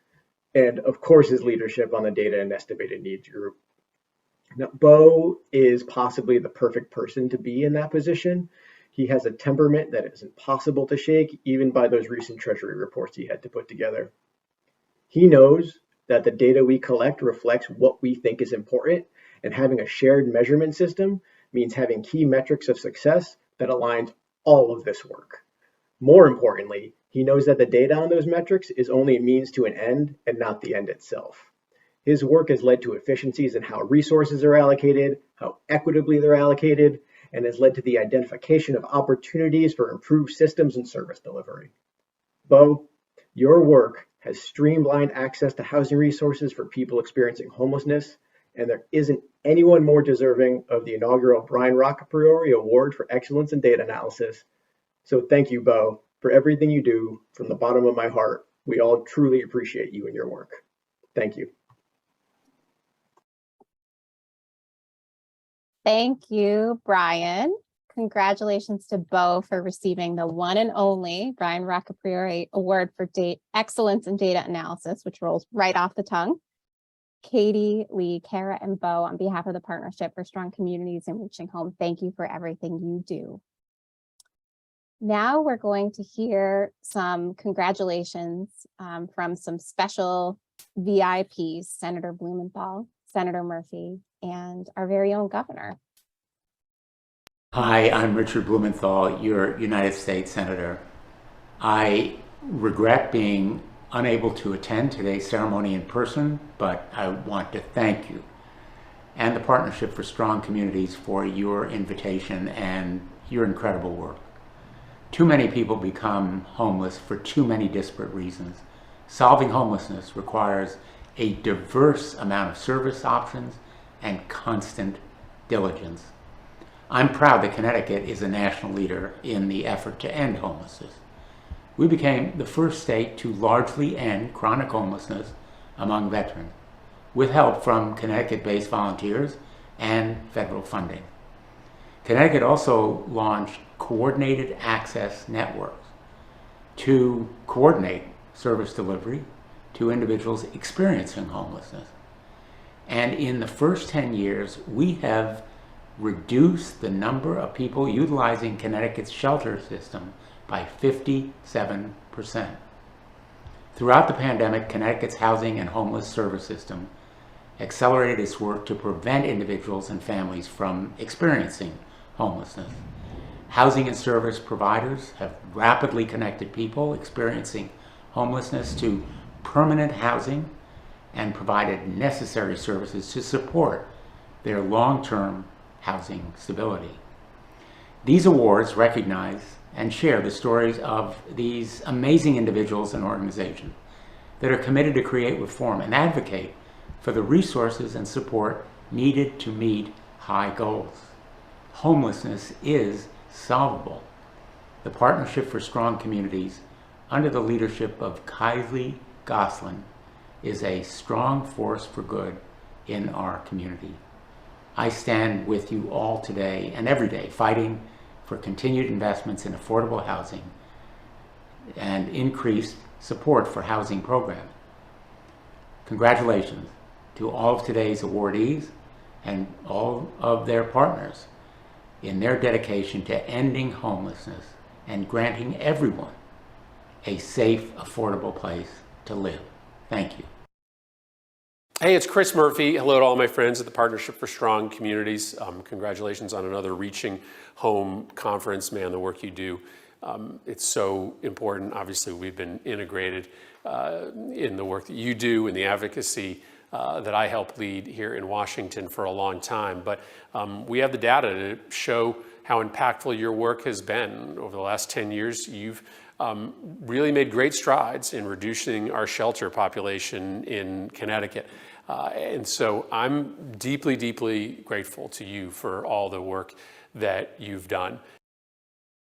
Speaker 21: and of course his leadership on the data and estimated needs group. Now, Bo is possibly the perfect person to be in that position. He has a temperament that is impossible to shake, even by those recent Treasury reports he had to put together. He knows that the data we collect reflects what we think is important, and having a shared measurement system means having key metrics of success that aligns all of this work. More importantly, he knows that the data on those metrics is only a means to an end and not the end itself. His work has led to efficiencies in how resources are allocated, how equitably they're allocated, and has led to the identification of opportunities for improved systems and service delivery. Bo, your work has streamlined access to housing resources for people experiencing homelessness, and there isn't anyone more deserving of the inaugural Rocka Priori Award for Excellence in Data Analysis. So thank you, Bo, for everything you do from the bottom of my heart. We all truly appreciate you and your work. Thank you.
Speaker 5: Thank you, Brian. Congratulations to Bo for receiving the one and only Brian Rocka Priori Award for Excellence in Data Analysis, which rolls right off the tongue. Katie, Lee, Kara, and Bo, on behalf of the Partnership for Strong Communities and Reaching Home, thank you for everything you do. Now we're going to hear some congratulations from some special VIPs, Senator Blumenthal, Senator Murphy, and our very own governor.
Speaker 1: Hi, I'm Richard Blumenthal, your United States Senator. I regret being unable to attend today's ceremony in person, but I want to thank you and the Partnership for Strong Communities for your invitation and your incredible work. Too many people become homeless for too many disparate reasons. Solving homelessness requires a diverse amount of service options and constant diligence. I'm proud that Connecticut is a national leader in the effort to end homelessness. We became the first state to largely end chronic homelessness among veterans, with help from Connecticut-based volunteers and federal funding. Connecticut also launched coordinated access networks to coordinate service delivery to individuals experiencing homelessness. And in the first 10 years, we have reduced the number of people utilizing Connecticut's shelter system by 57%. Throughout the pandemic, Connecticut's housing and homeless service system accelerated its work to prevent individuals and families from experiencing homelessness. Housing and service providers have rapidly connected people experiencing homelessness to permanent housing and provided necessary services to support their long-term housing stability. These awards recognize and share the stories of these amazing individuals and organizations that are committed to create reform and advocate for the resources and support needed to meet high goals. Homelessness is solvable. The Partnership for Strong Communities, under the leadership of Kylie Goslin, is a strong force for good in our community. I stand with you all today and every day fighting for continued investments in affordable housing and increased support for housing programs. Congratulations to all of today's awardees and all of their partners in their dedication to ending homelessness and granting everyone a safe, affordable place to live. Thank you.
Speaker 22: Hey, it's Chris Murphy. Hello to all my friends at the Partnership for Strong Communities. Congratulations on another Reaching Home conference. Man, the work you do, it's so important. Obviously, we've been integrated in the work that you do in the advocacy that I help lead here in Washington for a long time. But we have the data to show how impactful your work has been. Over the last 10 years, you've really made great strides in reducing our shelter population in Connecticut. And so I'm deeply, deeply grateful to you for all the work that you've done.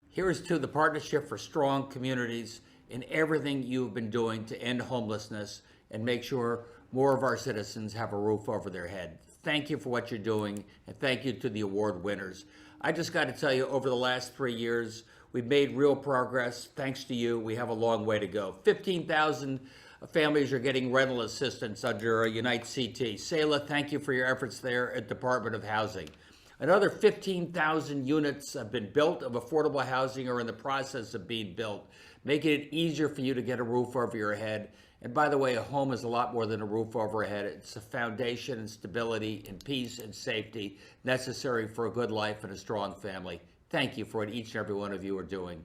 Speaker 23: Here's to the Partnership for Strong Communities and everything you've been doing to end homelessness and make sure more of our citizens have a roof over their head. Thank you for what you're doing, and thank you to the award winners. I just got to tell you, over the last 3 years, We've made real progress. Thanks to you, we have a long way to go. 15,000 families are getting rental assistance under Unite CT. Sayla, thank you for your efforts there at Department of Housing. Another 15,000 units have been built of affordable housing or in the process of being built, making it easier for you to get a roof over your head. And by the way, a home is a lot more than a roof over your head. It's a foundation and stability and peace and safety necessary for a good life and a strong family. Thank you for what each and every one of you are doing.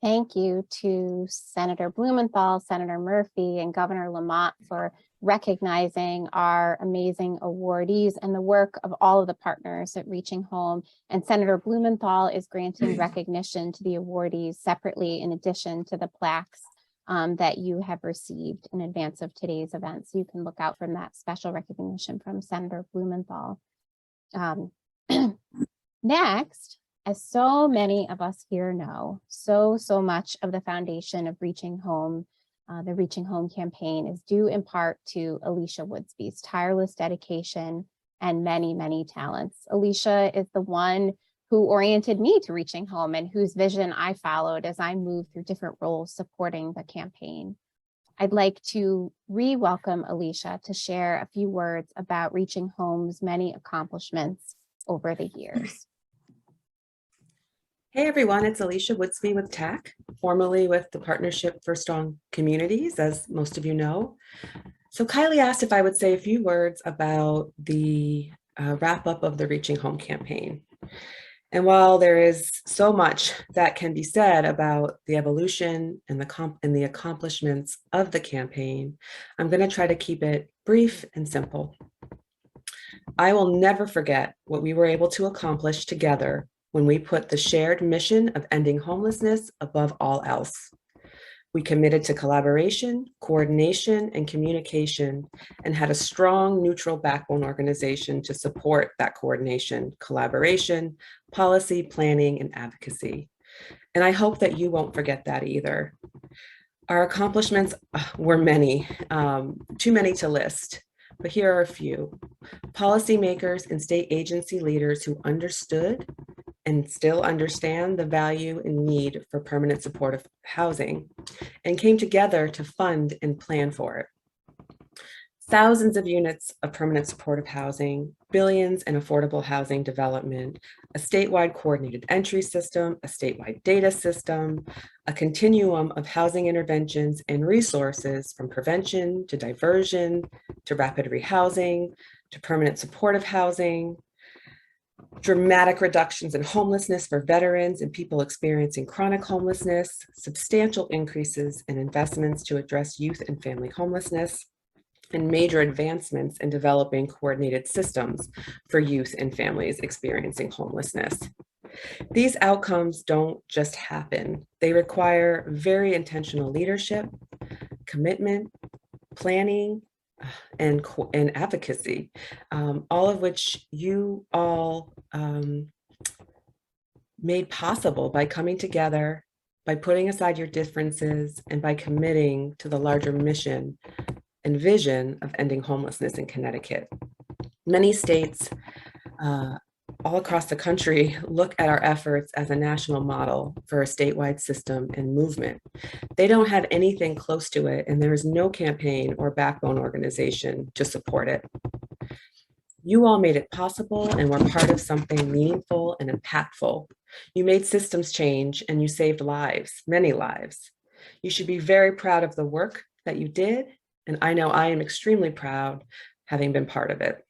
Speaker 5: Thank you to Senator Blumenthal, Senator Murphy, and Governor Lamont for recognizing our amazing awardees and the work of all of the partners at Reaching Home. And Senator Blumenthal is granting recognition to the awardees separately in addition to the plaques that you have received in advance of today's event. So you can look out for that special recognition from Senator Blumenthal. Next, as so many of us here know, so much of the foundation of Reaching Home, the Reaching Home campaign, is due in part to Alicia Woodsby's tireless dedication and many talents. Alicia is the one who oriented me to Reaching Home and whose vision I followed as I moved through different roles supporting the campaign. I'd like to re-welcome Alicia to share a few words about Reaching Home's many accomplishments over the years.
Speaker 12: Hey everyone, it's Alicia Woodsby with TAC, formerly with the Partnership for Strong Communities, as most of you know. So Kylie asked if I would say a few words about the wrap up of the Reaching Home campaign. And while there is so much that can be said about the evolution and the accomplishments of the campaign, I'm going to try to keep it brief and simple. I will never forget what we were able to accomplish together when we put the shared mission of ending homelessness above all else. We committed to collaboration, coordination, and communication, and had a strong neutral backbone organization to support that coordination, collaboration, policy, planning, and advocacy. And I hope that you won't forget that either. Our accomplishments were many, too many to list, but here are a few. Policymakers and state agency leaders who understood and still understand the value and need for permanent supportive housing and came together to fund and plan for it. Thousands of units of permanent supportive housing, billions in affordable housing development, a statewide coordinated entry system, a statewide data system, a continuum of housing interventions and resources from prevention to diversion to rapid rehousing to permanent supportive housing, dramatic reductions in homelessness for veterans and people experiencing chronic homelessness, substantial increases in investments to address youth and family homelessness, and major advancements in developing coordinated systems for youth and families experiencing homelessness. These outcomes don't just happen. They require very intentional leadership, commitment, planning, and advocacy, all of which you all made possible by coming together, by putting aside your differences, and by committing to the larger mission and vision of ending homelessness in Connecticut. Many states all across the country look at our efforts as a national model for a statewide system and movement. They don't have anything close to it, and there is no campaign or backbone organization to support it. You all made it possible and were part of something meaningful and impactful. You made systems change and you saved lives, many lives. You should be very proud of the work that you did, and I know I am extremely proud having been part of it.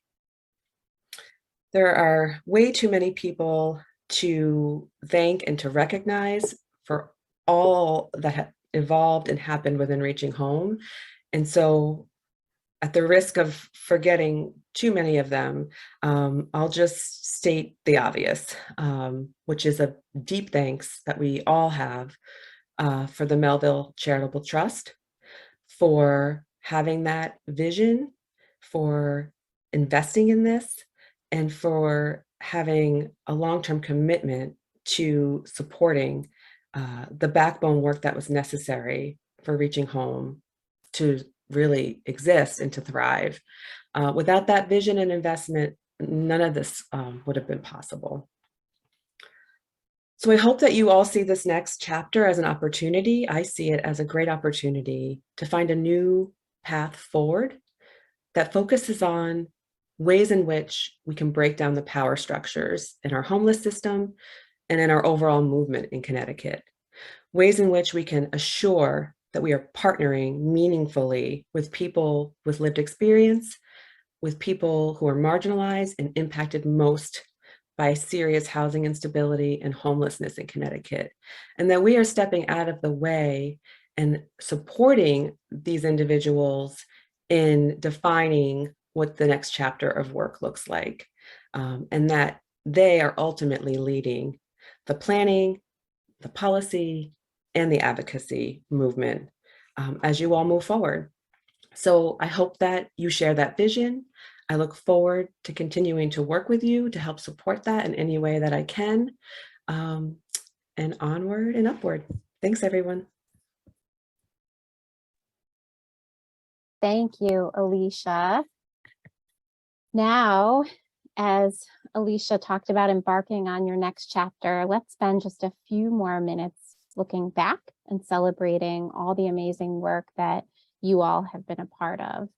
Speaker 12: There are way too many people to thank and to recognize for all that have evolved and happened within Reaching Home. And so at the risk of forgetting too many of them, I'll just state the obvious, which is a deep thanks that we all have for the Melville Charitable Trust, for having that vision, for investing in this, and for having a long-term commitment to supporting the backbone work that was necessary for Reaching Home to really exist and to thrive. Without that vision and investment, none of this would have been possible. So I hope that you all see this next chapter as an opportunity. I see it as a great opportunity to find a new path forward that focuses on ways in which we can break down the power structures in our homeless system and in our overall movement in Connecticut. Ways in which we can assure that we are partnering meaningfully with people with lived experience, with people who are marginalized and impacted most by serious housing instability and homelessness in Connecticut. And that we are stepping out of the way and supporting these individuals in defining what the next chapter of work looks like. And that they are ultimately leading the planning, the policy, and the advocacy movement as you all move forward. So I hope that you share that vision. I look forward to continuing to work with you to help support that in any way that I can. And onward and upward. Thanks, everyone.
Speaker 5: Thank you, Alicia. Now, as Alicia talked about embarking on your next chapter, let's spend just a few more minutes looking back and celebrating all the amazing work that you all have been a part of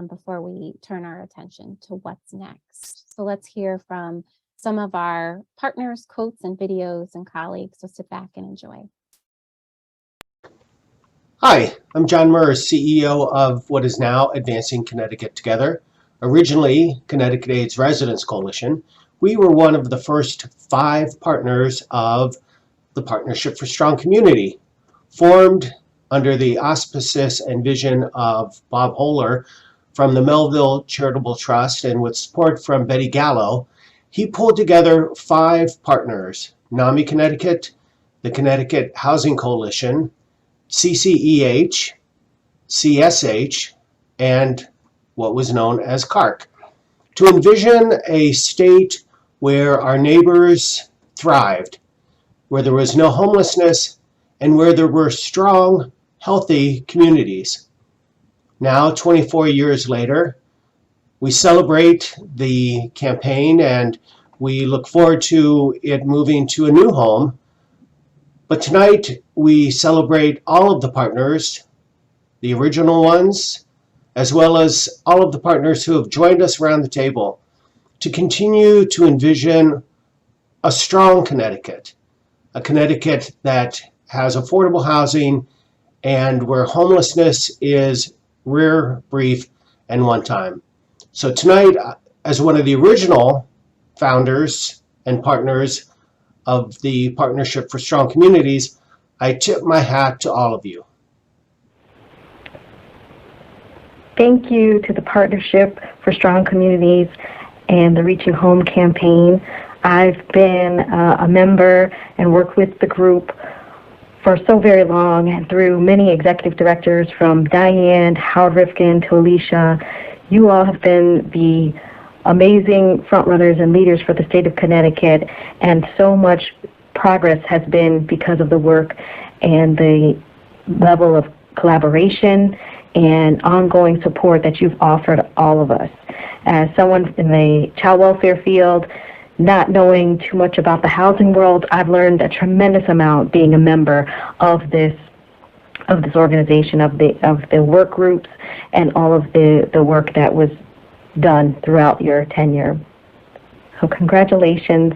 Speaker 5: before we turn our attention to what's next. So let's hear from some of our partners, quotes, and videos and colleagues. So sit back and enjoy.
Speaker 2: Hi, I'm John Murr, CEO of what is now Advancing Connecticut Together. Originally, Connecticut AIDS Residents Coalition, we were one of the first 5 partners of the Partnership for Strong Community, formed under the auspices and vision of Bob Holler from the Melville Charitable Trust, and with support from Betty Gallo. He pulled together 5 partners: NAMI Connecticut, the Connecticut Housing Coalition, CCEH, CSH, and what was known as CARC, to envision a state where our neighbors thrived, where there was no homelessness, and where there were strong, healthy communities. Now, 24 years later, we celebrate the campaign and we look forward to it moving to a new home. But tonight, we celebrate all of the partners, the original ones, as well as all of the partners who have joined us around the table to continue to envision a strong Connecticut, a Connecticut that has affordable housing and where homelessness is rare, brief, and one time. So tonight, as one of the original founders and partners of the Partnership for Strong Communities, I tip my hat to all of you.
Speaker 3: Thank you to the Partnership for Strong Communities and the Reaching Home campaign. I've been a member and worked with the group for so very long, and through many executive directors from Diane, Howard Rifkin to Alicia. You all have been the amazing frontrunners and leaders for the state of Connecticut, and so much progress has been because of the work and the level of collaboration and ongoing support that you've offered all of us. As someone in the child welfare field, not knowing too much about the housing world, I've learned a tremendous amount being a member of this organization, of the work groups, and all of the work that was done throughout your tenure. So congratulations,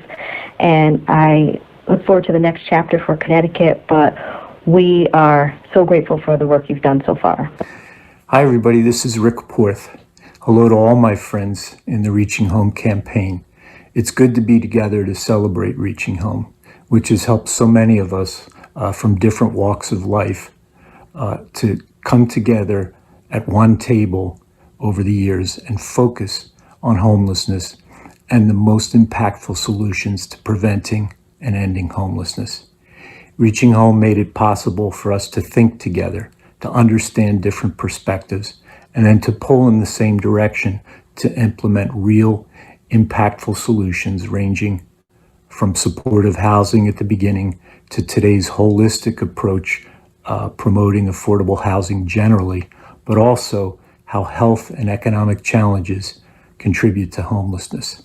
Speaker 3: and I look forward to the next chapter for Connecticut, but we are so grateful for the work you've done so far.
Speaker 6: Hi everybody, this is Rick Porth. Hello to all my friends in the Reaching Home campaign. It's good to be together to celebrate Reaching Home, which has helped so many of us from different walks of life to come together at one table over the years and focus on homelessness and the most impactful solutions to preventing and ending homelessness. Reaching Home made it possible for us to think together, to understand different perspectives, and then to pull in the same direction to implement real, impactful solutions ranging from supportive housing at the beginning to today's holistic approach, promoting affordable housing generally, but also how health and economic challenges contribute to homelessness.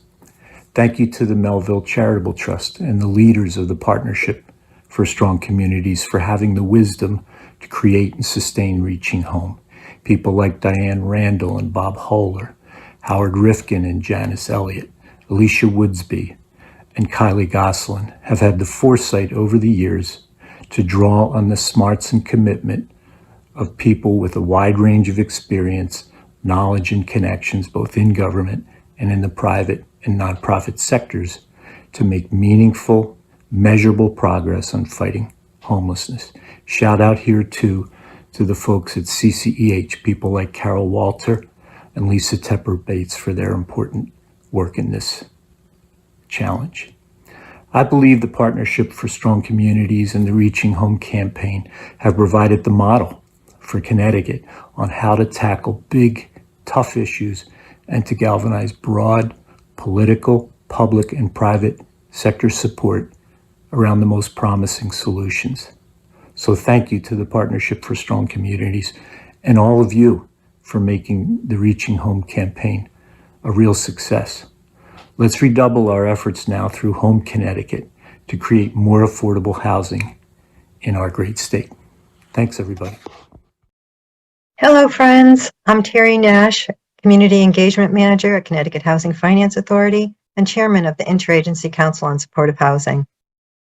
Speaker 6: Thank you to the Melville Charitable Trust and the leaders of the Partnership for Strong Communities for having the wisdom to create and sustain Reaching Home. People like Diane, Randall, and Bob Holer, Howard Rifkin and Janice Elliott, Alicia Woodsby, and Kylie Goslin have had the foresight over the years to draw on the smarts and commitment of people with a wide range of experience, knowledge, and connections, both in government and in the private and nonprofit sectors, to make meaningful, measurable progress on fighting homelessness. Shout out here too to the folks at CCEH, people like Carroll Walter and Lisa Tepper Bates for their important work in this challenge. I believe the Partnership for Strong Communities and the Reaching Home campaign have provided the model for Connecticut on how to tackle big, tough issues and to galvanize broad political, public, and private sector support around the most promising solutions. So thank you to the Partnership for Strong Communities and all of you for making the Reaching Home campaign a real success. Let's redouble our efforts now through Home Connecticut to create more affordable housing in our great state. Thanks, everybody.
Speaker 7: Hello, friends. I'm Terry Nash, Community Engagement Manager at Connecticut Housing Finance Authority and Chairman of the Interagency Council on Supportive Housing.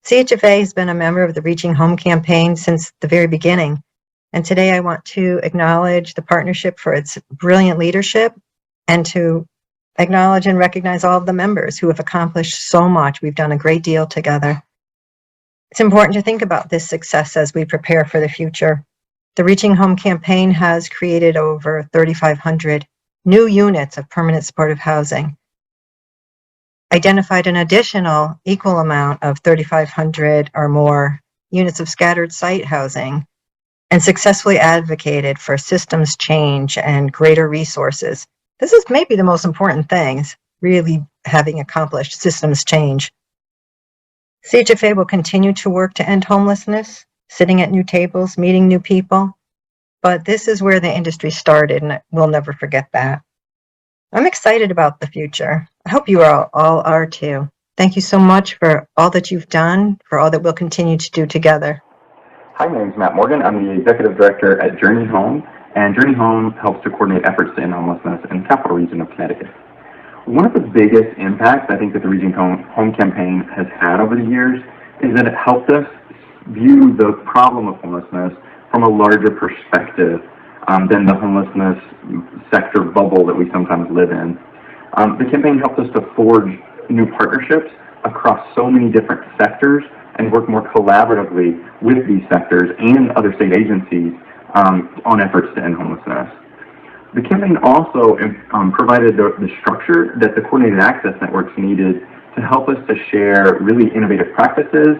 Speaker 7: CHFA has been a member of the Reaching Home campaign since the very beginning, and today I want to acknowledge the partnership for its brilliant leadership and to acknowledge and recognize all of the members who have accomplished so much. We've done a great deal together. It's important to think about this success as we prepare for the future. The Reaching Home campaign has created over 3,500 new units of permanent supportive housing, identified an additional equal amount of 3,500 or more units of scattered site housing, and successfully advocated for systems change and greater resources. This is maybe the most important thing, is really having accomplished systems change. CHFA will continue to work to end homelessness, sitting at new tables, meeting new people. But this is where the industry started, and we'll never forget that. I'm excited about the future. I hope you all are too. Thank you so much for all that you've done, for all that we'll continue to do together.
Speaker 8: Hi, my name is Matt Morgan. I'm the Executive Director at Journey Home, and Journey Home helps to coordinate efforts to end homelessness in the capital region of Connecticut. One of the biggest impacts I think that the Reaching Home campaign has had over the years is that it helped us view the problem of homelessness from a larger perspective than the homelessness sector bubble that we sometimes live in. The campaign helped us to forge new partnerships across so many different sectors and work more collaboratively with these sectors and other state agencies on efforts to end homelessness. The campaign also provided the structure that the coordinated access networks needed to help us to share really innovative practices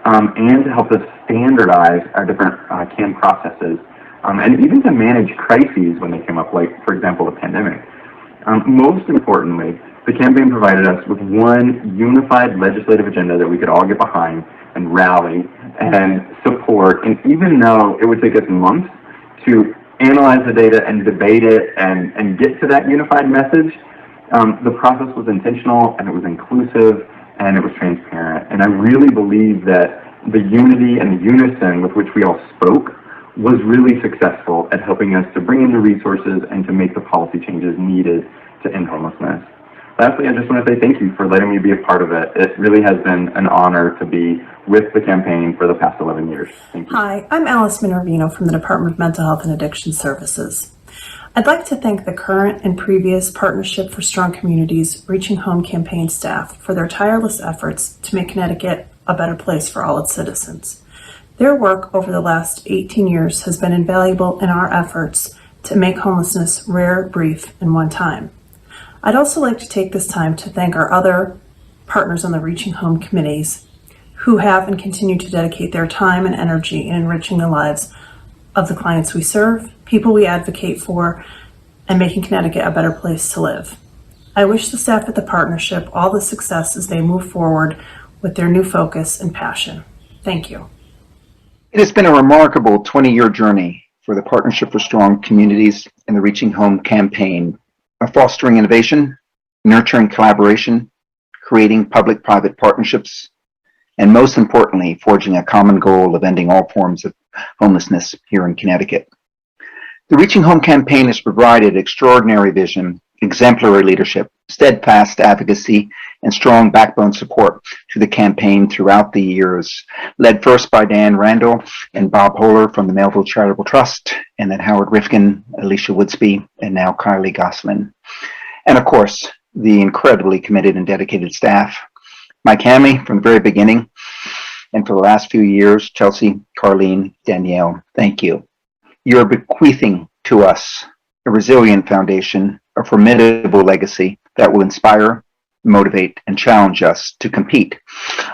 Speaker 8: and to help us standardize our different CAN processes, and even to manage crises when they came up, like, for example, the pandemic. Most importantly, the campaign provided us with one unified legislative agenda that we could all get behind and rally and support. And even though it would take us months to analyze the data and debate it and get to that unified message, the process was intentional and it was inclusive and it was transparent. And I really believe that the unity and the unison with which we all spoke was really successful at helping us to bring in the resources and to make the policy changes needed to end homelessness. Lastly, I just want to say thank you for letting me be a part of it. It really has been an honor to be with the campaign for the past 11 years. Thank you.
Speaker 9: Hi, I'm Alison Rivino from the Department of Mental Health and Addiction Services. I'd like to thank the current and previous Partnership for Strong Communities Reaching Home campaign staff for their tireless efforts to make Connecticut a better place for all its citizens. Their work over the last 18 years has been invaluable in our efforts to make homelessness rare, brief, and one time. I'd also like to take this time to thank our other partners on the Reaching Home committees who have and continue to dedicate their time and energy in enriching the lives of the clients we serve, people we advocate for, and making Connecticut a better place to live. I wish the staff at the partnership all the success as they move forward with their new focus and passion. Thank you.
Speaker 24: It has been a remarkable 20-year journey for the Partnership for Strong Communities and the Reaching Home campaign, by fostering innovation, nurturing collaboration, creating public-private partnerships, and most importantly, forging a common goal of ending all forms of homelessness here in Connecticut. The Reaching Home campaign has provided extraordinary vision, exemplary leadership, steadfast advocacy, and strong backbone support to the campaign throughout the years, led first by Diane, Randall, and Bob Holer from the Melville Charitable Trust, and then Howard Rifkin, Alicia Woodsby, and now Kylie Goslin. And of course, the incredibly committed and dedicated staff. Mike Hamley from the very beginning, and for the last few years, Chelsea, Carlene, Danielle, thank you. You're bequeathing to us a resilient foundation, a formidable legacy that will inspire, motivate, and challenge us to compete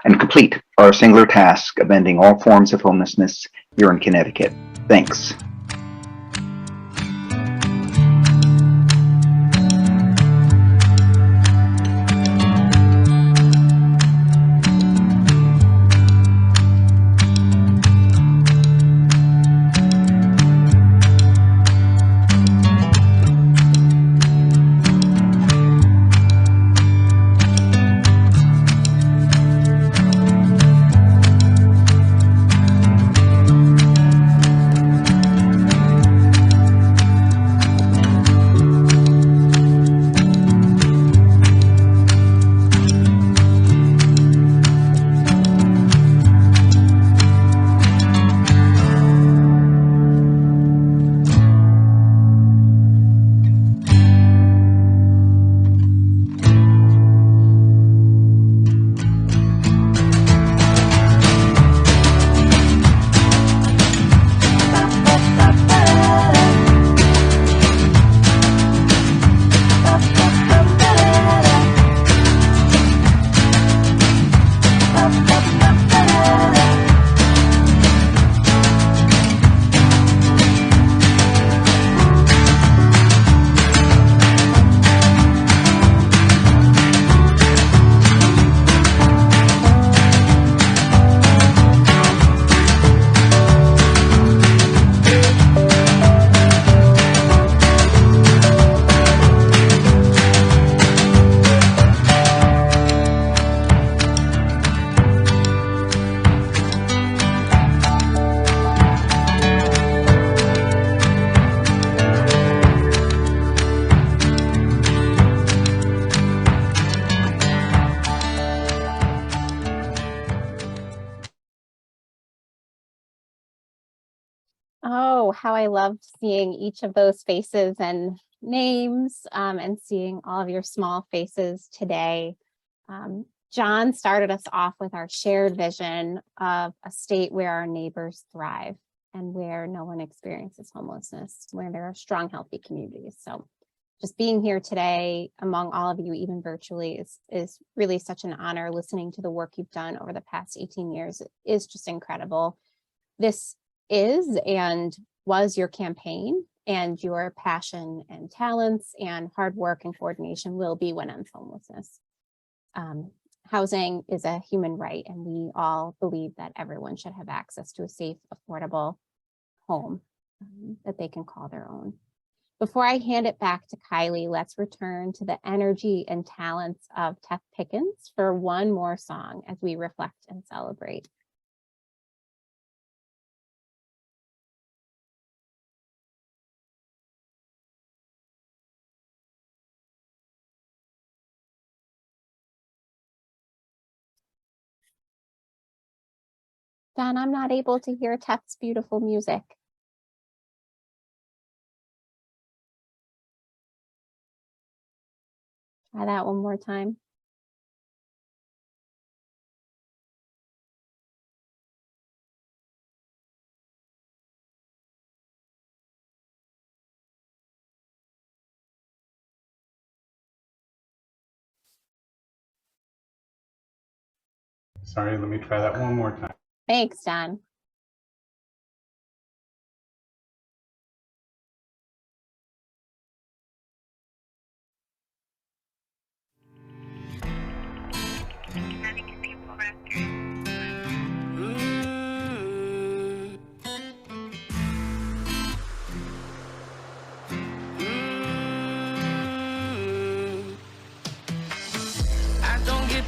Speaker 24: and complete our singular task of ending all forms of homelessness here in Connecticut. Thanks.
Speaker 5: Oh, how I loved seeing each of those faces and names, and seeing all of your small faces today. John started us off with our shared vision of a state where our neighbors thrive and where no one experiences homelessness, where there are strong, healthy communities. So just being here today among all of you, even virtually, is really such an honor. Listening to the work you've done over the past 18 years is just incredible. This is and was your campaign, and your passion and talents and hard work and coordination will be what ends homelessness. Housing is a human right, and we all believe that everyone should have access to a safe, affordable home that they can call their own. Before I hand it back to Kylie, let's return to the energy and talents of Teth Pickens for one more song as we reflect and celebrate. Don, I'm not able to hear Teth's beautiful music. Try that one more time.
Speaker 4: Sorry, let me try that one more time.
Speaker 5: Thanks, Don.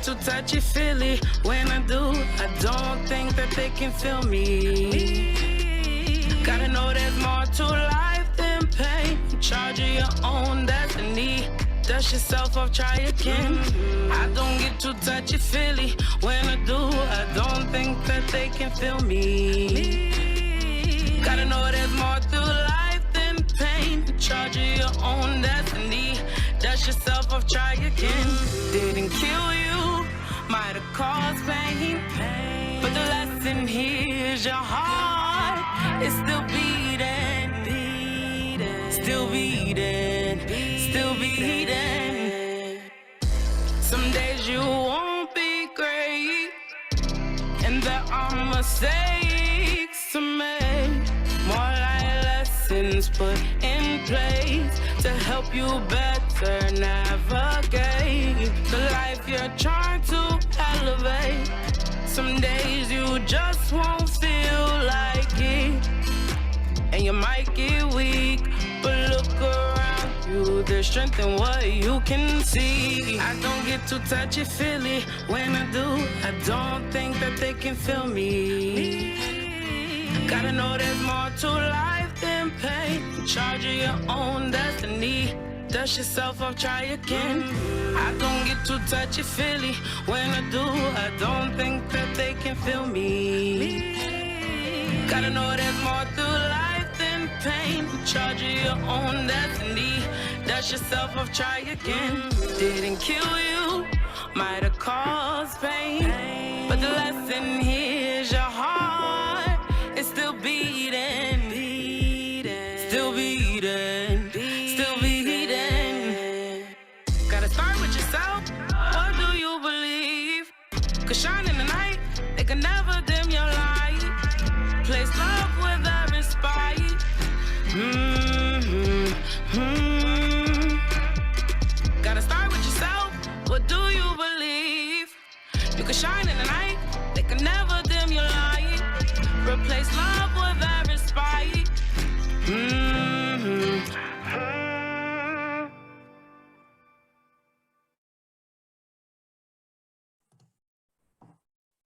Speaker 4: too touchy-feely. When I do, I don't think that they can feel me. Gotta know there's more to life than pain. In charge of your own destiny. Dust yourself off, try again. I don't get too touchy-feely. When I do, I don't think that they can feel me. Gotta know there's more to life than pain. In charge of your own destiny. Dust yourself off, try again. Didn't kill you, might have caused pain. But the lesson here is your heart is still beating, still beating, still beating. Some days you won't be great, and there are mistakes to make. More like lessons put in place to help you better navigate the life you're trying to elevate. Some days you just won't feel like it, and you might get weak, but look around you, there's strength in what you can see. I don't get too touchy-feely. When I do, I don't think that they can feel me. Gotta know there's more to life than pain. In charge of your own destiny. Dust yourself off, try again. I don't get too touchy-feely. When I do, I don't think that they can feel me. Gotta know there's more to life than pain. In charge of your own destiny. Dust yourself off, try again. Didn't kill you, might have caused pain. But the lesson here is your heart is still beating, still beating, still beating. Gotta start with yourself. What do you believe? Cause shine in the night, they can never dim your light. Place love with every spite. Gotta start with yourself. What do you believe? You can shine in the night, they can never dim your light. Replace love with every spite.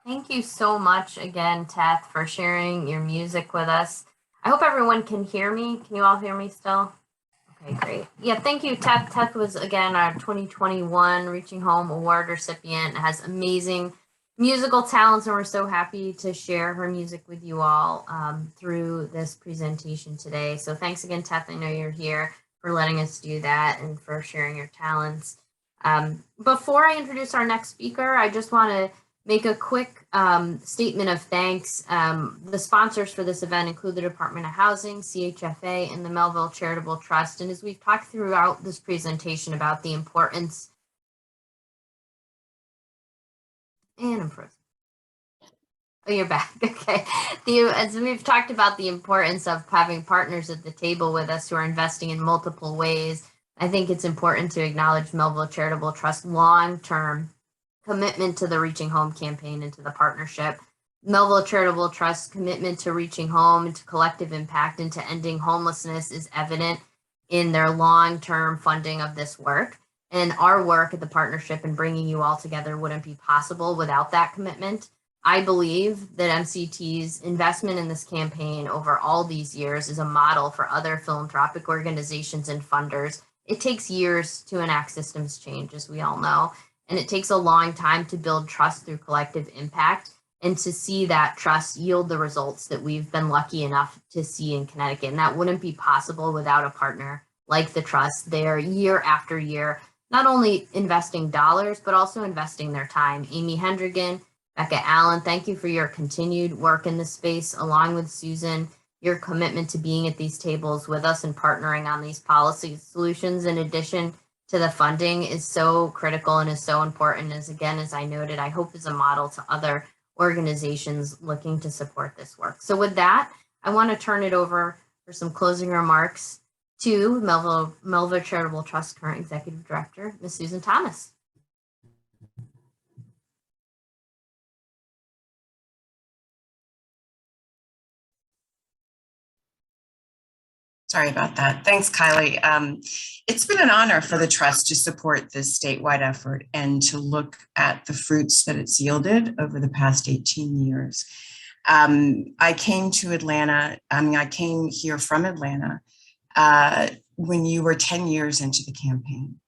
Speaker 10: Thank you so much again, Teth, for sharing your music with us. I hope everyone can hear me. Can you all hear me still? Okay, great. Yeah, thank you, Teth. Teth was, again, our 2021 Reaching Home Award recipient, has amazing musical talents, and we're so happy to share her music with you all through this presentation today. So thanks again, Teth. I know you're here for letting us do that and for sharing your talents. Before I introduce our next speaker, I just want to make a quick statement of thanks. The sponsors for this event include the Department of Housing, CHFA, and the Melville Charitable Trust. And as we've talked throughout this presentation about the importance, and I'm frozen. Oh, you're back. Okay. As we've talked about the importance of having partners at the table with us who are investing in multiple ways, I think it's important to acknowledge Melville Charitable Trust long-term commitment to the Reaching Home campaign and to the partnership. Melville Charitable Trust's commitment to reaching home and to collective impact and to ending homelessness is evident in their long-term funding of this work. And our work at the partnership and bringing you all together wouldn't be possible without that commitment. I believe that MCT's investment in this campaign over all these years is a model for other philanthropic organizations and funders. It takes years to enact systems change, as we all know. And it takes a long time to build trust through collective impact and to see that trust yield the results that we've been lucky enough to see in Connecticut. And that wouldn't be possible without a partner like the trust. They're year after year, not only investing dollars, but also investing their time. Amy Hendrigan, Becca Allen, thank you for your continued work in this space, along with Susan, your commitment to being at these tables with us and partnering on these policy solutions. In addition to the funding is so critical and is so important, as again, as I noted, I hope is a model to other organizations looking to support this work. So with that, I want to turn it over for some closing remarks to Melville Charitable Trust current Executive Director, Ms. Susan Thomas.
Speaker 11: Sorry about that. Thanks, Kylie. It's been an honor for the Trust to support this statewide effort and to look at the fruits that it's yielded over the past 18 years. I came to Atlanta, I came here from Atlanta when you were 10 years into the campaign.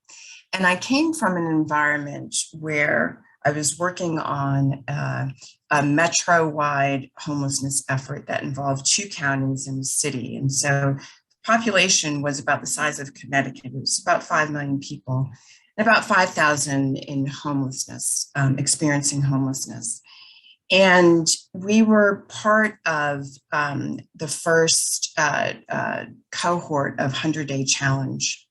Speaker 11: And I came from an environment where I was working on a metro-wide homelessness effort that involved 2 counties and a city. And so population was about the size of Connecticut. It was about 5 million people, and about 5,000 in homelessness, experiencing homelessness. And we were part of the first cohort of 100-day challenge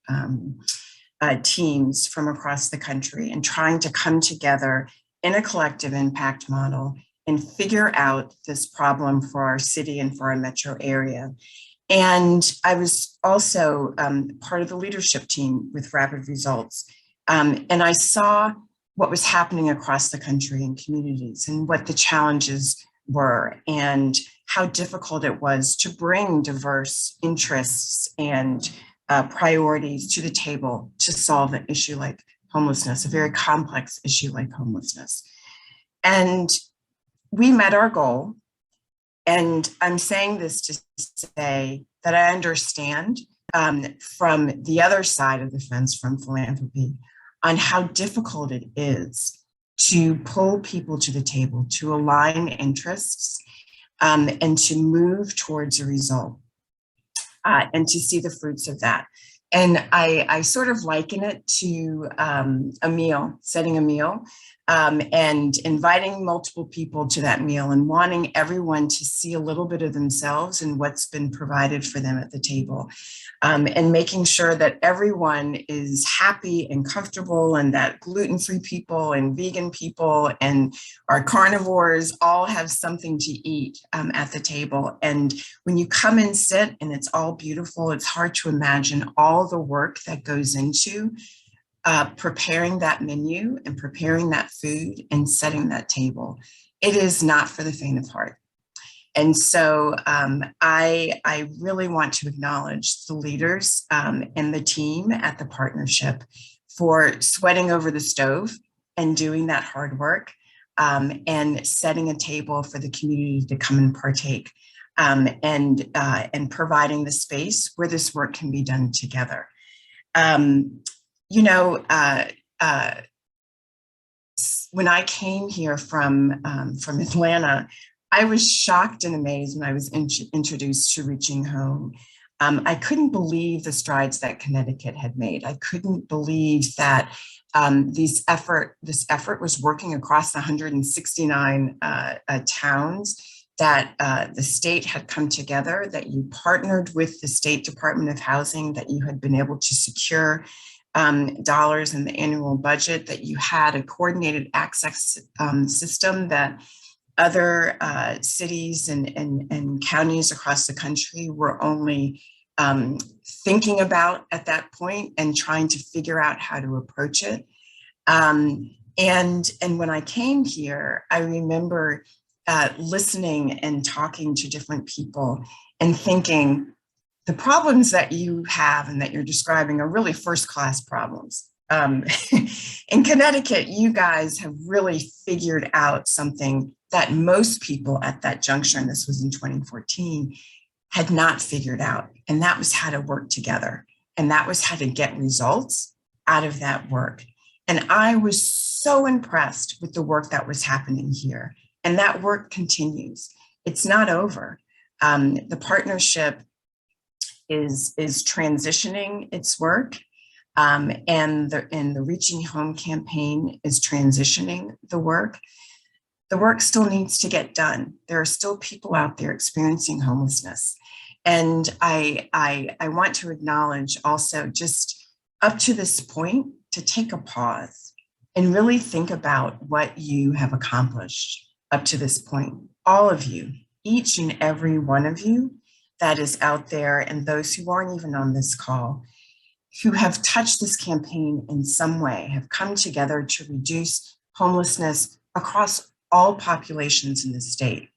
Speaker 11: teams from across the country, and trying to come together in a collective impact model and figure out this problem for our city and for our metro area. And I was also part of the leadership team with Rapid Results. And I saw what was happening across the country and communities, and what the challenges were, and how difficult it was to bring diverse interests and priorities to the table to solve an issue like homelessness, a very complex issue like homelessness. And we met our goal. And I'm saying this to say that I understand from the other side of the fence, from philanthropy, on how difficult it is to pull people to the table, to align interests, and to move towards a result, and to see the fruits of that. And I sort of liken it to a meal, setting a meal, and inviting multiple people to that meal, and wanting everyone to see a little bit of themselves in what's been provided for them at the table, and making sure that everyone is happy and comfortable, and that gluten-free people and vegan people and our carnivores all have something to eat at the table. And when you come and sit and it's all beautiful, it's hard to imagine all the work that goes into preparing that menu and preparing that food and setting that table. It is not for the faint of heart. And so I really want to acknowledge the leaders and the team at the partnership for sweating over the stove and doing that hard work, and setting a table for the community to come and partake, and providing the space where this work can be done together. When I came here from Atlanta, I was shocked and amazed when I was introduced to Reaching Home. I couldn't believe the strides that Connecticut had made. I couldn't believe that this effort was working across the 169 towns, that the state had come together, that you partnered with the State Department of Housing, that you had been able to secure dollars in the annual budget, that you had a coordinated access system that other cities and counties across the country were only thinking about at that point and trying to figure out how to approach it. And when I came here, I remember listening and talking to different people and thinking, the problems that you have and that you're describing are really first-class problems. In Connecticut, you guys have really figured out something that most people at that juncture, and this was in 2014, had not figured out. And that was how to work together. And that was how to get results out of that work. And I was so impressed with the work that was happening here. And that work continues. It's not over. The partnership is transitioning its work, and the Reaching Home campaign is transitioning the work. The work still needs to get done. There are still people out there experiencing homelessness. And I want to acknowledge also, just up to this point, to take a pause and really think about what you have accomplished up to this point. All of you, each and every one of you that is out there, and those who aren't even on this call, who have touched this campaign in some way, have come together to reduce homelessness across all populations in the state.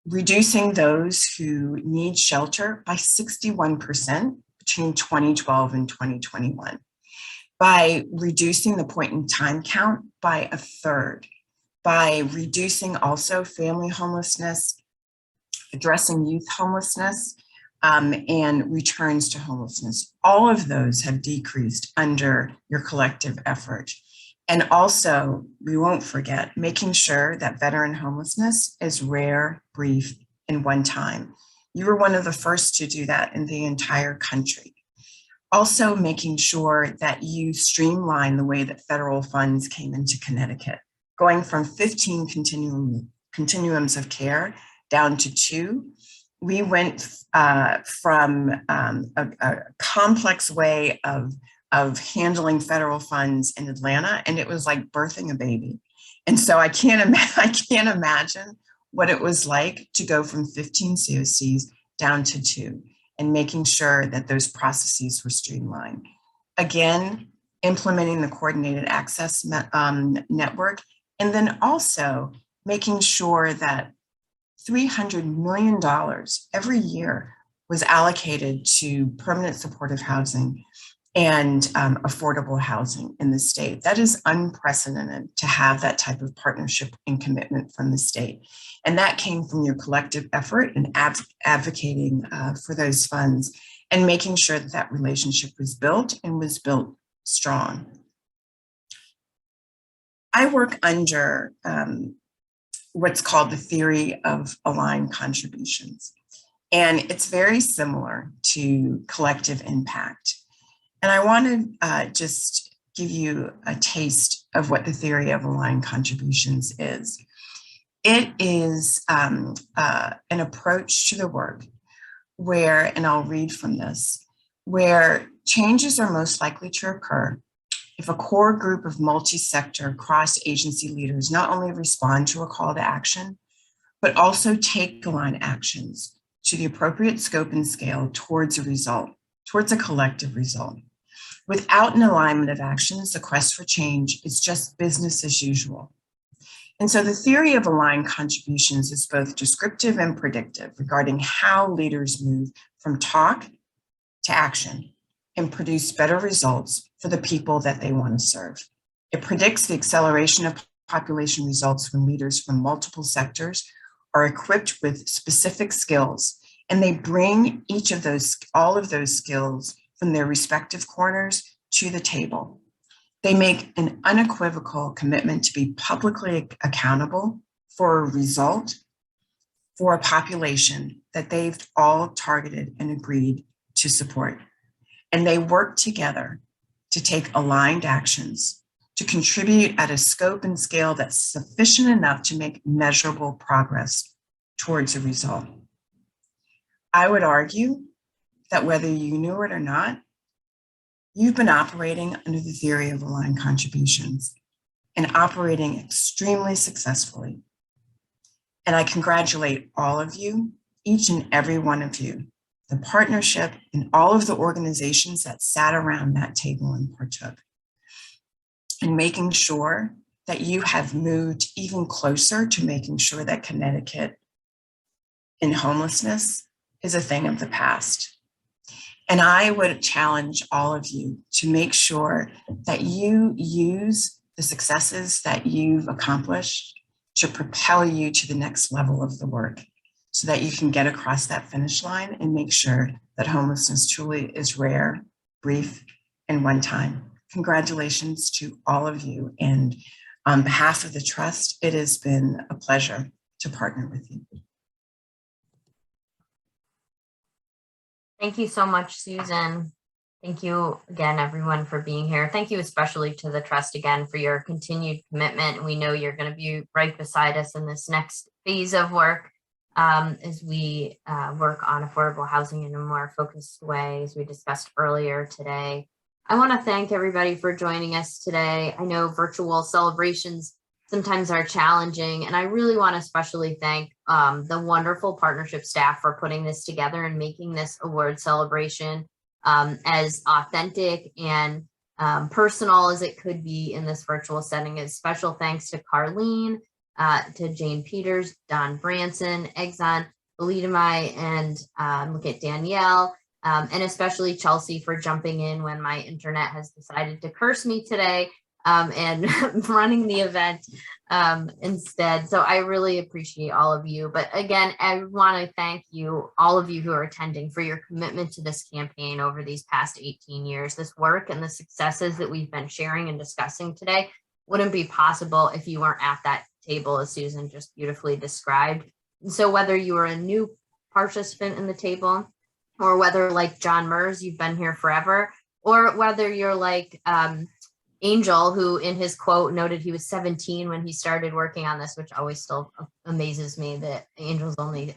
Speaker 11: reducing those who need shelter by 61% between 2012 and 2021, by reducing the point in time count by 1/3, by reducing also family homelessness, addressing youth homelessness, and returns to homelessness. All of those have decreased under your collective effort. And also, we won't forget, making sure that veteran homelessness is rare, brief, and one time. You were one of the first to do that in the entire country. Also, making sure that you streamline the way that federal funds came into Connecticut, going from 15 continuums of care down to 2. We went from a complex way of handling federal funds in Atlanta, and it was like birthing a baby. And so I can't imagine what it was like to go from 15 COCs down to 2, and making sure that those processes were streamlined. Again, implementing the coordinated access network, and then also making sure that $300 million every year was allocated to permanent supportive housing and affordable housing in the state. That is unprecedented to have that type of partnership and commitment from the state. And that came from your collective effort and advocating for those funds and making sure that that relationship was built and was built strong. I work under what's called the theory of aligned contributions. And it's very similar to collective impact. And I want to just give you a taste of what the theory of aligned contributions is. It is an approach to the work where, and I'll read from this, where changes are most likely to occur if a core group of multi-sector cross-agency leaders not only respond to a call to action, but also take aligned actions to the appropriate scope and scale towards a result, towards a collective result. Without an alignment of actions, the quest for change is just business as usual. And so the theory of aligned contributions is both descriptive and predictive regarding how leaders move from talk to action and produce better results for the people that they want to serve. It predicts the acceleration of population results when leaders from multiple sectors are equipped with specific skills, and they bring all of those skills from their respective corners to the table. They make an unequivocal commitment to be publicly accountable for a result for a population that they've all targeted and agreed to support. And they work together to take aligned actions, to contribute at a scope and scale that's sufficient enough to make measurable progress towards a result. I would argue that whether you knew it or not, you've been operating under the theory of aligned contributions and operating extremely successfully. And I congratulate all of you, each and every one of you, the partnership and all of the organizations that sat around that table and partook, and making sure that you have moved even closer to making sure that Connecticut in homelessness is a thing of the past. And I would challenge all of you to make sure that you use the successes that you've accomplished to propel you to the next level of the work, so that you can get across that finish line and make sure that homelessness truly is rare, brief, and one time. Congratulations to all of you. And on behalf of the trust, it has been a pleasure to partner with you.
Speaker 10: Thank you so much, Susan. Thank you again, everyone, for being here. Thank you especially to the trust again for your continued commitment. We know you're going to be right beside us in this next phase of work as we work on affordable housing in a more focused way, as we discussed earlier today. I want to thank everybody for joining us today. I know virtual celebrations sometimes are challenging, and I really want to especially thank the wonderful partnership staff for putting this together and making this award celebration as authentic and personal as it could be in this virtual setting. A special thanks to Carlene, to Jane Peters, Don Branson, Exxon, Bonita, and look at Danielle, and especially Chelsea for jumping in when my internet has decided to curse me today, and running the event instead. So I really appreciate all of you. But again, I want to thank you, all of you who are attending, for your commitment to this campaign over these past 18 years. This work and the successes that we've been sharing and discussing today wouldn't be possible if you weren't at that table, as Susan just beautifully described. And so whether you are a new participant in the table, or whether like John Mers, you've been here forever, or whether you're like Angel, who in his quote noted he was 17 when he started working on this, which always still amazes me that Angel's only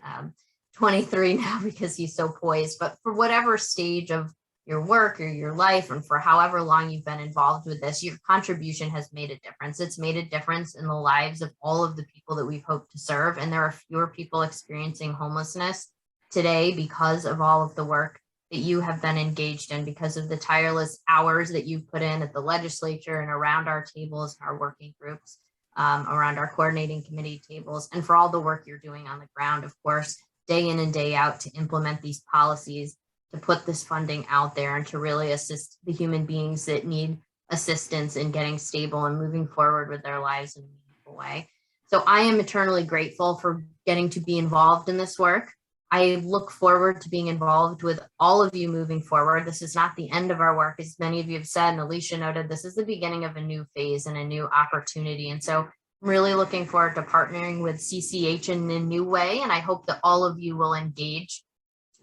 Speaker 10: 23 now because he's so poised. But for whatever stage of your work or your life, and for however long you've been involved with this, your contribution has made a difference. It's made a difference in the lives of all of the people that we've hoped to serve. And there are fewer people experiencing homelessness today because of all of the work that you have been engaged in, because of the tireless hours that you've put in at the legislature and around our tables, our working groups, around our coordinating committee tables, and for all the work you're doing on the ground, of course, day in and day out, to implement these policies, to put this funding out there, and to really assist the human beings that need assistance in getting stable and moving forward with their lives in a meaningful way. So I am eternally grateful for getting to be involved in this work. I look forward to being involved with all of you moving forward. This is not the end of our work. As many of you have said, and Alicia noted, this is the beginning of a new phase and a new opportunity. And so I'm really looking forward to partnering with CCH in a new way. And I hope that all of you will engage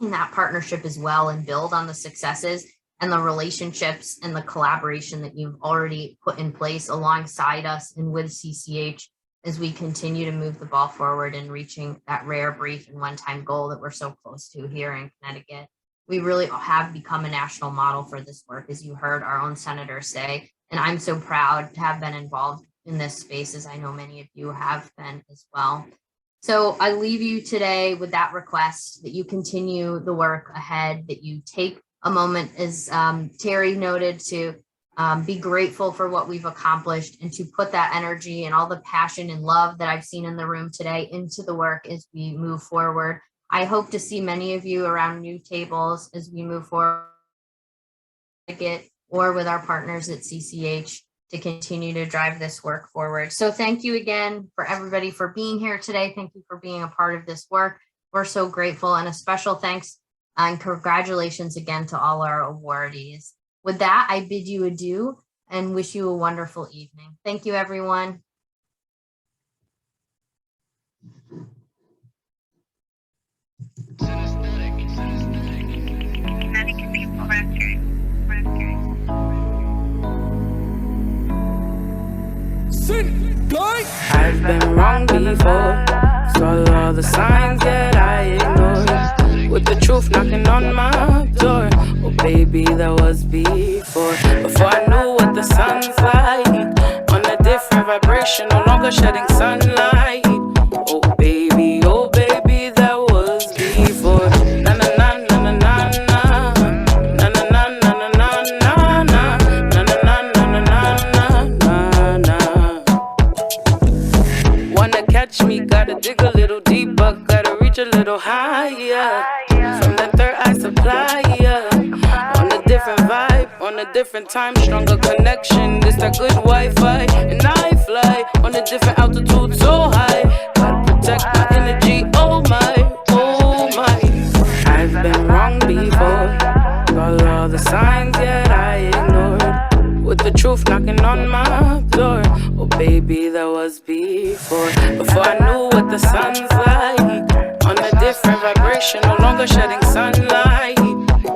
Speaker 10: in that partnership as well, and build on the successes and the relationships and the collaboration that you've already put in place alongside us and with CCH, as we continue to move the ball forward in reaching that rare, brief, and one-time goal that we're so close to here in Connecticut. We really have become a national model for this work, as you heard our own senator say, and I'm so proud to have been involved in this space, as I know many of you have been as well. So I leave you today with that request that you continue the work ahead, that you take a moment, as Terry noted, to be grateful for what we've accomplished, and to put that energy and all the passion and love that I've seen in the room today into the work as we move forward. I hope to see many of you around new tables as we move forward, or with our partners at CCH, to continue to drive this work forward. So thank you again for everybody for being here today. Thank you for being a part of this work. We're so grateful, and a special thanks and congratulations again to all our awardees. With that, I bid you adieu and wish you a wonderful evening. Thank you, everyone.
Speaker 4: I've been wrong before, saw all the signs that I ignored, with the truth knocking on my door. Oh baby, that was before I knew what the sun's like, on a different vibration, no longer shedding sunlight. Oh baby, that was before. Na na na na na na na na na na na na na na na na na na na. Wanna catch me, gotta dig a little deeper, gotta reach a little higher. From the third eye supply, on a different vibe, on a different time, stronger connection. This that good Wi-Fi, and I fly on a different altitude, so high. Gotta protect my energy, oh my, oh my. I've been wrong before, all the signs that I ignored, with the truth knocking on my door. Oh baby, that was before I knew what the sun's like, on a different vibration, no longer shedding sunlight.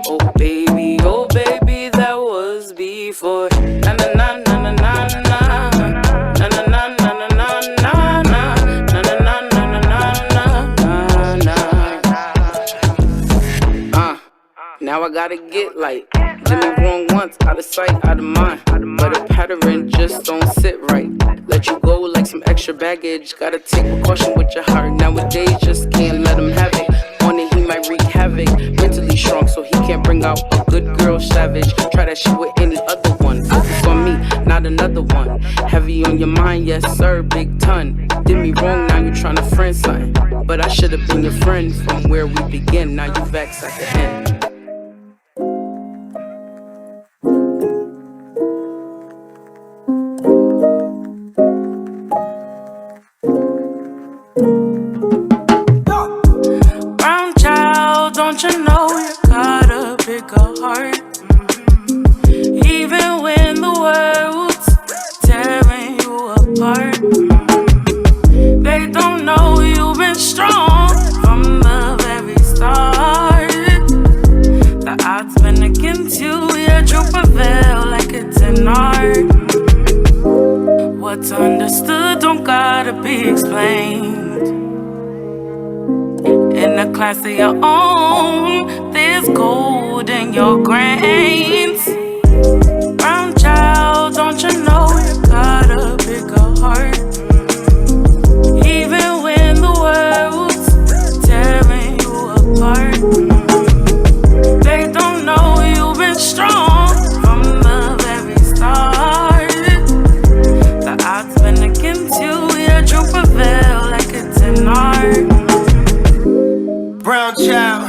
Speaker 4: Oh baby, that was before. Na na na na na na na na na na na na na na na na na na. Now I gotta get light. Did me wrong once, out of sight, out of mind. But a pattern just don't sit right. Let you go like some extra baggage. Gotta take precaution with your heart. Nowadays, just can't let him have it. On it, he might wreak havoc. Mentally strong, so he can't bring out a good girl savage. Try that shit with any other one. Focus on me, not
Speaker 13: got another one. Heavy on your mind, yes sir, big ton. Did me wrong, now you tryna friend something. But I should've been your friend from where we begin. Now you vex at the end.
Speaker 4: Brown child, don't you know you got a bigger heart? Even when the world's tearing you apart, they don't know you've been strong from the very start. The odds been against you, yet you prevail like it's an art. What's understood don't gotta be explained. In a class of your own, there's gold in your grains. Brown child, don't you know you got a bigger heart? Even when the world's tearing you apart, they don't know you've been strong from the very start. The odds been against you, yet you prevail like it's an art.
Speaker 14: Brown child,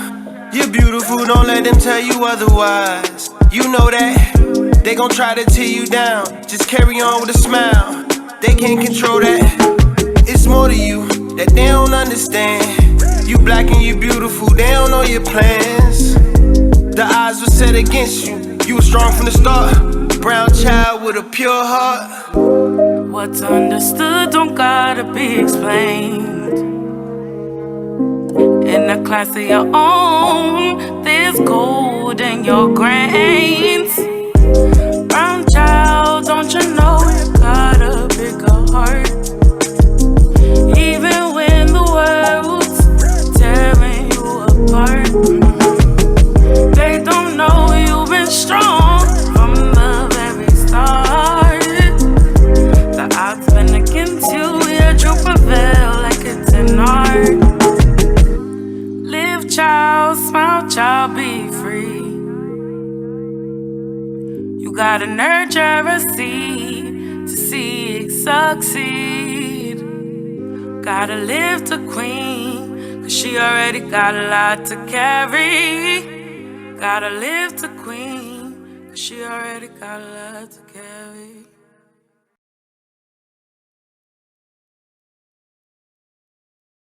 Speaker 14: you're beautiful, don't let them tell you otherwise. You know that, they gon' try to tear you down. Just carry on with a smile, they can't control that. It's more to you that they don't understand. You black and you beautiful, they don't know your plans. The odds were set against you, you were strong from the start. Brown child with a pure heart.
Speaker 4: What's understood don't gotta be explained. In a class of your own, there's gold in your grains. Brown child, don't you know you got a bigger heart? Even when the world's tearing you apart, they don't know you've been strong from the very start. The odds been against you, yet you prevail like it's an art. Live child, smile child, be free. You gotta nurture a seed to see it succeed. Gotta live to queen, cause she already got a lot to carry. Gotta live to queen, cause she already got a lot to carry.